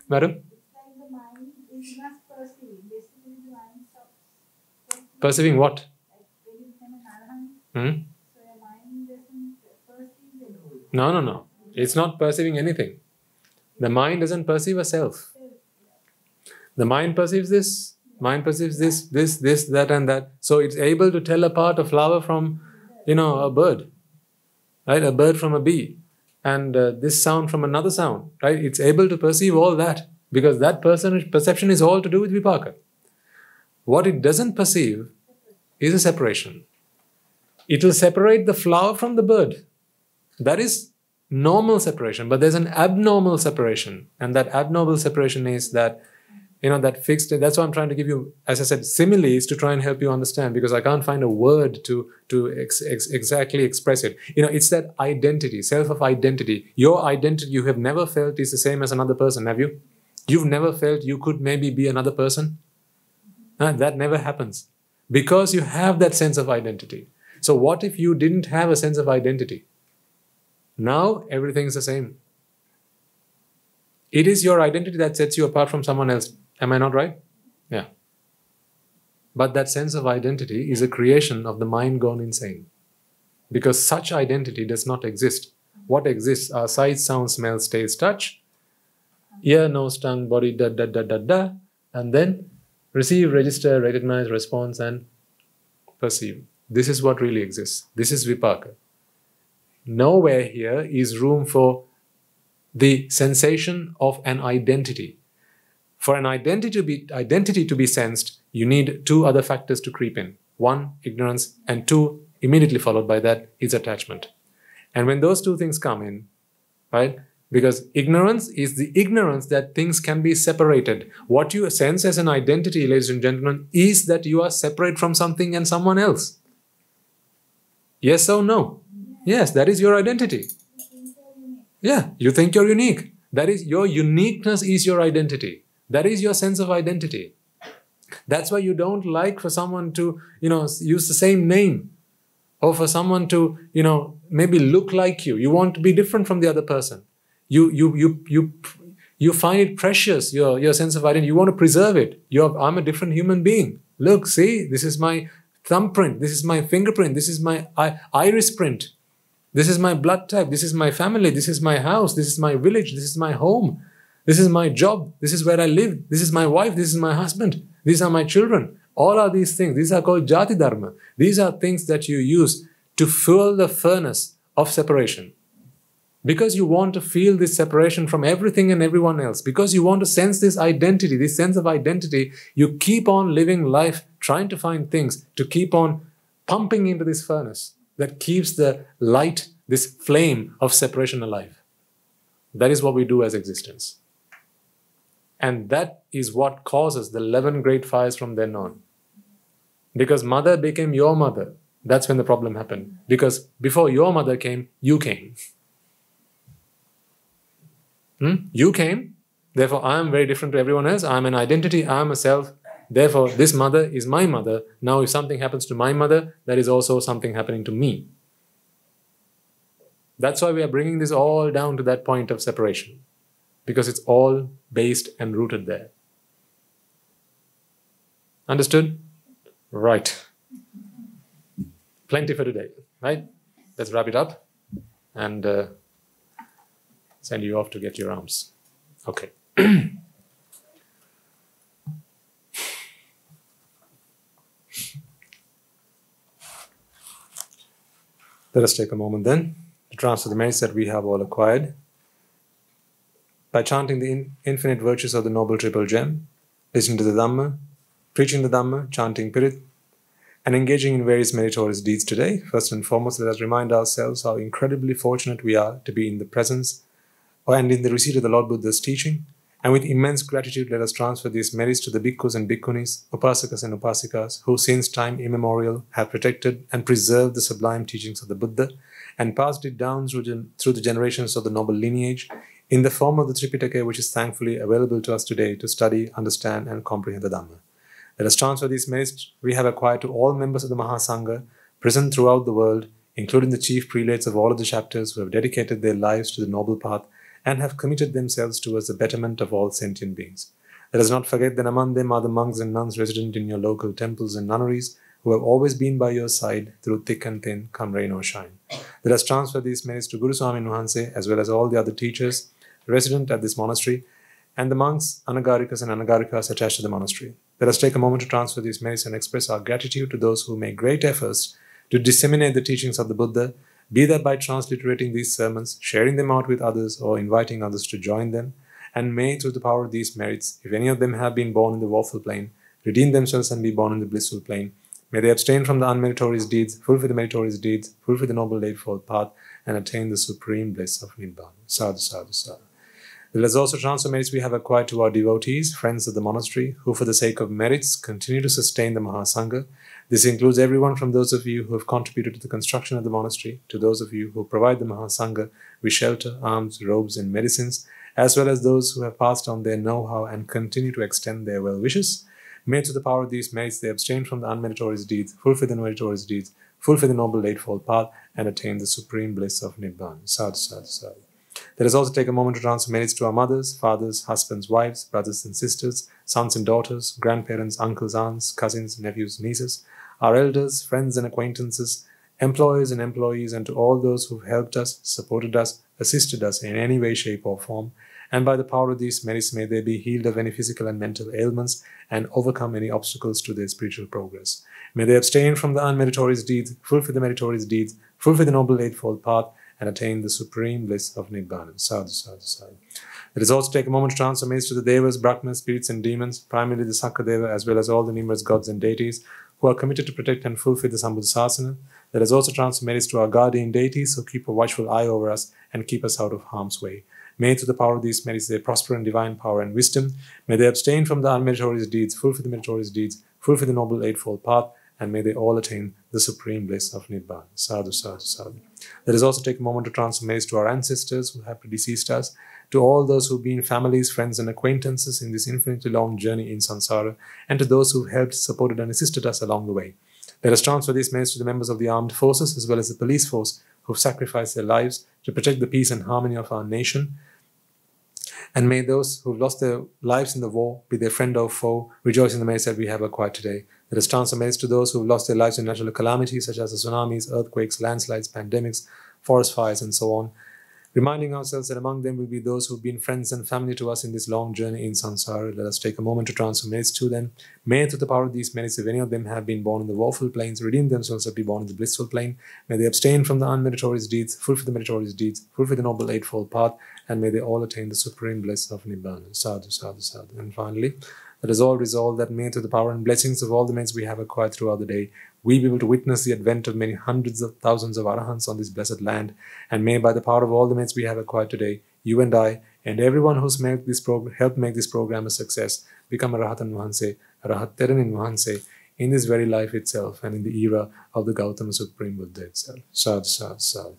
Madam? It's like the mind is not perceiving. Basically, the mind stops Perceiving what? Like when you become an arahant, so your mind doesn't perceive anything. No. It's not perceiving anything. The mind doesn't perceive a self. The mind perceives this. Mind perceives this, that and that. So it's able to tell apart a flower from, a bird. Right? A bird from a bee. And this sound from another sound. Right? It's able to perceive all that. Because that perception is all to do with vipaka. What it doesn't perceive is a separation. It will separate the flower from the bird. That is normal separation. But there's an abnormal separation. And that abnormal separation is that that fixed, that's why I'm trying to give you, as I said, similes to try and help you understand, because I can't find a word to exactly express it. It's that identity, self of identity. Your identity you have never felt is the same as another person, have you? You've never felt you could maybe be another person? That never happens. Because you have that sense of identity. So what if you didn't have a sense of identity? Now everything's the same. It is your identity that sets you apart from someone else. Am I not right? Yeah. But that sense of identity is a creation of the mind gone insane. Because such identity does not exist. What exists are sight, sound, smell, taste, touch, ear, nose, tongue, body, and then receive, register, recognize, response, and perceive. This is what really exists. This is vipaka. Nowhere here is room for the sensation of an identity. For an identity to be sensed, you need two other factors to creep in. One, ignorance, and two, immediately followed by that, is attachment. And when those two things come in, right, because ignorance is the ignorance that things can be separated. What you sense as an identity, ladies and gentlemen, is that you are separate from something and someone else. Yes or no? Yes, that is your identity. Yeah, you think you're unique. That is, your uniqueness is your identity. That is your sense of identity. That's why you don't like for someone to, use the same name. Or for someone to, maybe look like you. You want to be different from the other person. You find it precious, your sense of identity. You want to preserve it. I'm a different human being. Look, see, this is my thumbprint. This is my fingerprint. This is my iris print. This is my blood type. This is my family. This is my house. This is my village. This is my home. This is my job. This is where I live. This is my wife. This is my husband. These are my children. All are these things. These are called jati dharma. These are things that you use to fuel the furnace of separation. Because you want to feel this separation from everything and everyone else. Because you want to sense this identity, this sense of identity, you keep on living life, trying to find things to keep on pumping into this furnace that keeps the light, this flame of separation alive. That is what we do as existence. And that is what causes the 11 great fires from then on. Because mother became your mother. That's when the problem happened. Because before your mother came, you came. You came. Therefore, I am very different to everyone else. I am an identity. I am a self. Therefore, this mother is my mother. Now, if something happens to my mother, that is also something happening to me. That's why we are bringing this all down to that point of separation. Because it's all based and rooted there. Understood? Right. Plenty for today, right? Let's wrap it up and send you off to get your arms. Okay. Let us take a moment then to transfer the merits that we have all acquired. By chanting the infinite virtues of the Noble Triple Gem, listening to the Dhamma, preaching the Dhamma, chanting Pirit, and engaging in various meritorious deeds today, first and foremost, let us remind ourselves how incredibly fortunate we are to be in the presence and in the receipt of the Lord Buddha's teaching. And with immense gratitude, let us transfer these merits to the bhikkhus and bhikkhunis, upasakas and upasikas, who since time immemorial have protected and preserved the sublime teachings of the Buddha and passed it down through the generations of the noble lineage in the form of the Tripitaka, which is thankfully available to us today to study, understand, and comprehend the Dhamma. Let us transfer these merits we have acquired to all members of the Mahasangha present throughout the world, including the chief prelates of all of the chapters who have dedicated their lives to the noble path and have committed themselves towards the betterment of all sentient beings. Let us not forget that among them are the monks and nuns resident in your local temples and nunneries who have always been by your side through thick and thin, come rain or shine. Let us transfer these merits to Guru Swami Nuhanse as well as all the other teachers resident at this monastery and the monks, anagarikas and anagarikas attached to the monastery. Let us take a moment to transfer these merits and express our gratitude to those who make great efforts to disseminate the teachings of the Buddha, be that by transliterating these sermons, sharing them out with others, or inviting others to join them. And may, through the power of these merits, if any of them have been born in the woeful plane, redeem themselves and be born in the blissful plane. May they abstain from the unmeritorious deeds, fulfill the meritorious deeds, fulfill the noble eightfold path, and attain the supreme bliss of Nibbana. Sadhu, sadhu, sadhu. Let us also transfer merits we have acquired to our devotees, friends of the monastery, who for the sake of merits continue to sustain the Mahasangha. This includes everyone from those of you who have contributed to the construction of the monastery, to those of you who provide the Mahasangha with shelter, alms, robes, and medicines, as well as those who have passed on their know-how and continue to extend their well wishes. May through the power of these merits they abstain from the unmeritorious deeds, fulfill the meritorious deeds, fulfill the noble eightfold path, and attain the supreme bliss of Nibbana. Sadhu, sadhu, sadhu. Let us also take a moment to transfer merits to our mothers, fathers, husbands, wives, brothers and sisters, sons and daughters, grandparents, uncles, aunts, cousins, nephews, nieces, our elders, friends and acquaintances, employers and employees, and to all those who have helped us, supported us, assisted us in any way, shape or form. And by the power of these merits, may they be healed of any physical and mental ailments and overcome any obstacles to their spiritual progress. May they abstain from the unmeritorious deeds, fulfill the meritorious deeds, fulfill the Noble Eightfold Path, and attain the supreme bliss of Nibbana. Sadhu, sadhu, sadhu. Let us also take a moment to transfer merits to the Devas, Brahmas, spirits and demons, primarily the Sakadeva, as well as all the numerous gods and deities who are committed to protect and fulfill the Sambuddhasasana. Let us also transfer merits to our guardian deities who keep a watchful eye over us and keep us out of harm's way. May through the power of these merits they prosper in divine power and wisdom. May they abstain from the unmeritorious deeds, fulfill the meritorious deeds, fulfill the Noble Eightfold Path, and may they all attain the supreme bliss of Nibbana. Sadhu, sadhu, sadhu. Let us also take a moment to transfer merits to our ancestors who have predeceased us, to all those who have been families, friends and acquaintances in this infinitely long journey in samsara, and to those who helped, supported and assisted us along the way. Let us transfer these merits to the members of the armed forces as well as the police force who have sacrificed their lives to protect the peace and harmony of our nation. And may those who have lost their lives in the war, be their friend or foe, rejoice in the merits that we have acquired today. Let us transfer merits to those who have lost their lives in natural calamities such as the tsunamis, earthquakes, landslides, pandemics, forest fires, and so on, reminding ourselves that among them will be those who have been friends and family to us in this long journey in samsara. Let us take a moment to transfer merits to them. May through the power of these merits, if any of them have been born in the woeful planes, redeem themselves or be born in the blissful plane. May they abstain from the unmeritorious deeds, fulfill the meritorious deeds, fulfill the Noble Eightfold Path, and may they all attain the supreme bliss of Nibbana. Sadhu, sadhu, sadhu. And finally, let us all resolve that may through the power and blessings of all the merits we have acquired throughout the day, we be able to witness the advent of many hundreds of thousands of arahants on this blessed land, and may by the power of all the merits we have acquired today, you and I, and everyone who's helped make this program a success, become a Rahatan Vahanse, a Rahat Teranin Vahanse, in this very life itself and in the era of the Gautama Supreme Buddha itself. Sadhu, sadhu, sadhu.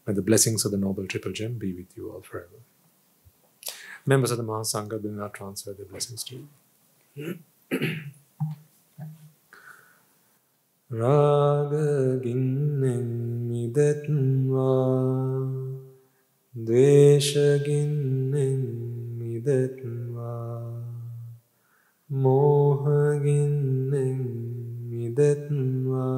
May the blessings of the Noble Triple Gem be with you all forever. Members of the Mahasangha will now transfer their blessings to you. Raga ginnen midatva, dvesha ginnen midatva, moha ginnen midatva,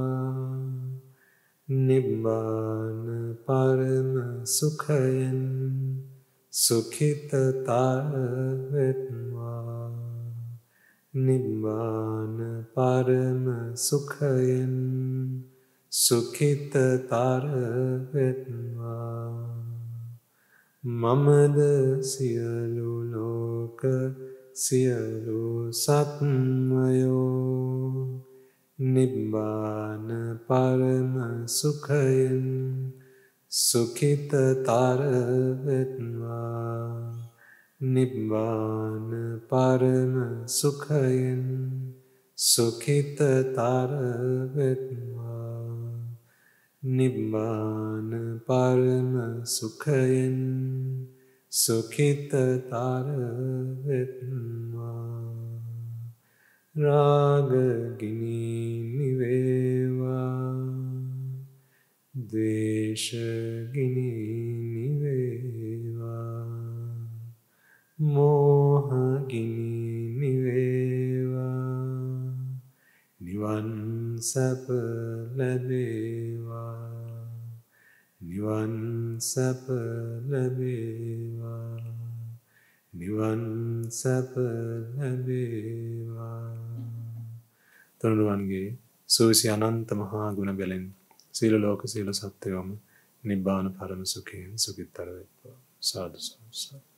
Nibbana parama sukhayan, sukhita tavetva. Nibbana parama sukhayan, sukhita tavetva. Mamada siyalu loka, siyalu satmayo. Nibbana parama sukhayan, sukhita tavetva. Nibbana parama sukhayan, sukhita tavetva. Nibbana parama sukhayan, sukhita tavetva. Raga gini niveva, dvesha gini niveva, moha gini niveva, nivan sapa labeva, nivan sapa labeva, nivan sapa labeva. Tunuruwange suvisi ananta maha guna belen sila loka sila satyam nibbana parama sukhen sukhitara vetva. Sadhu, sadhu, sadhu.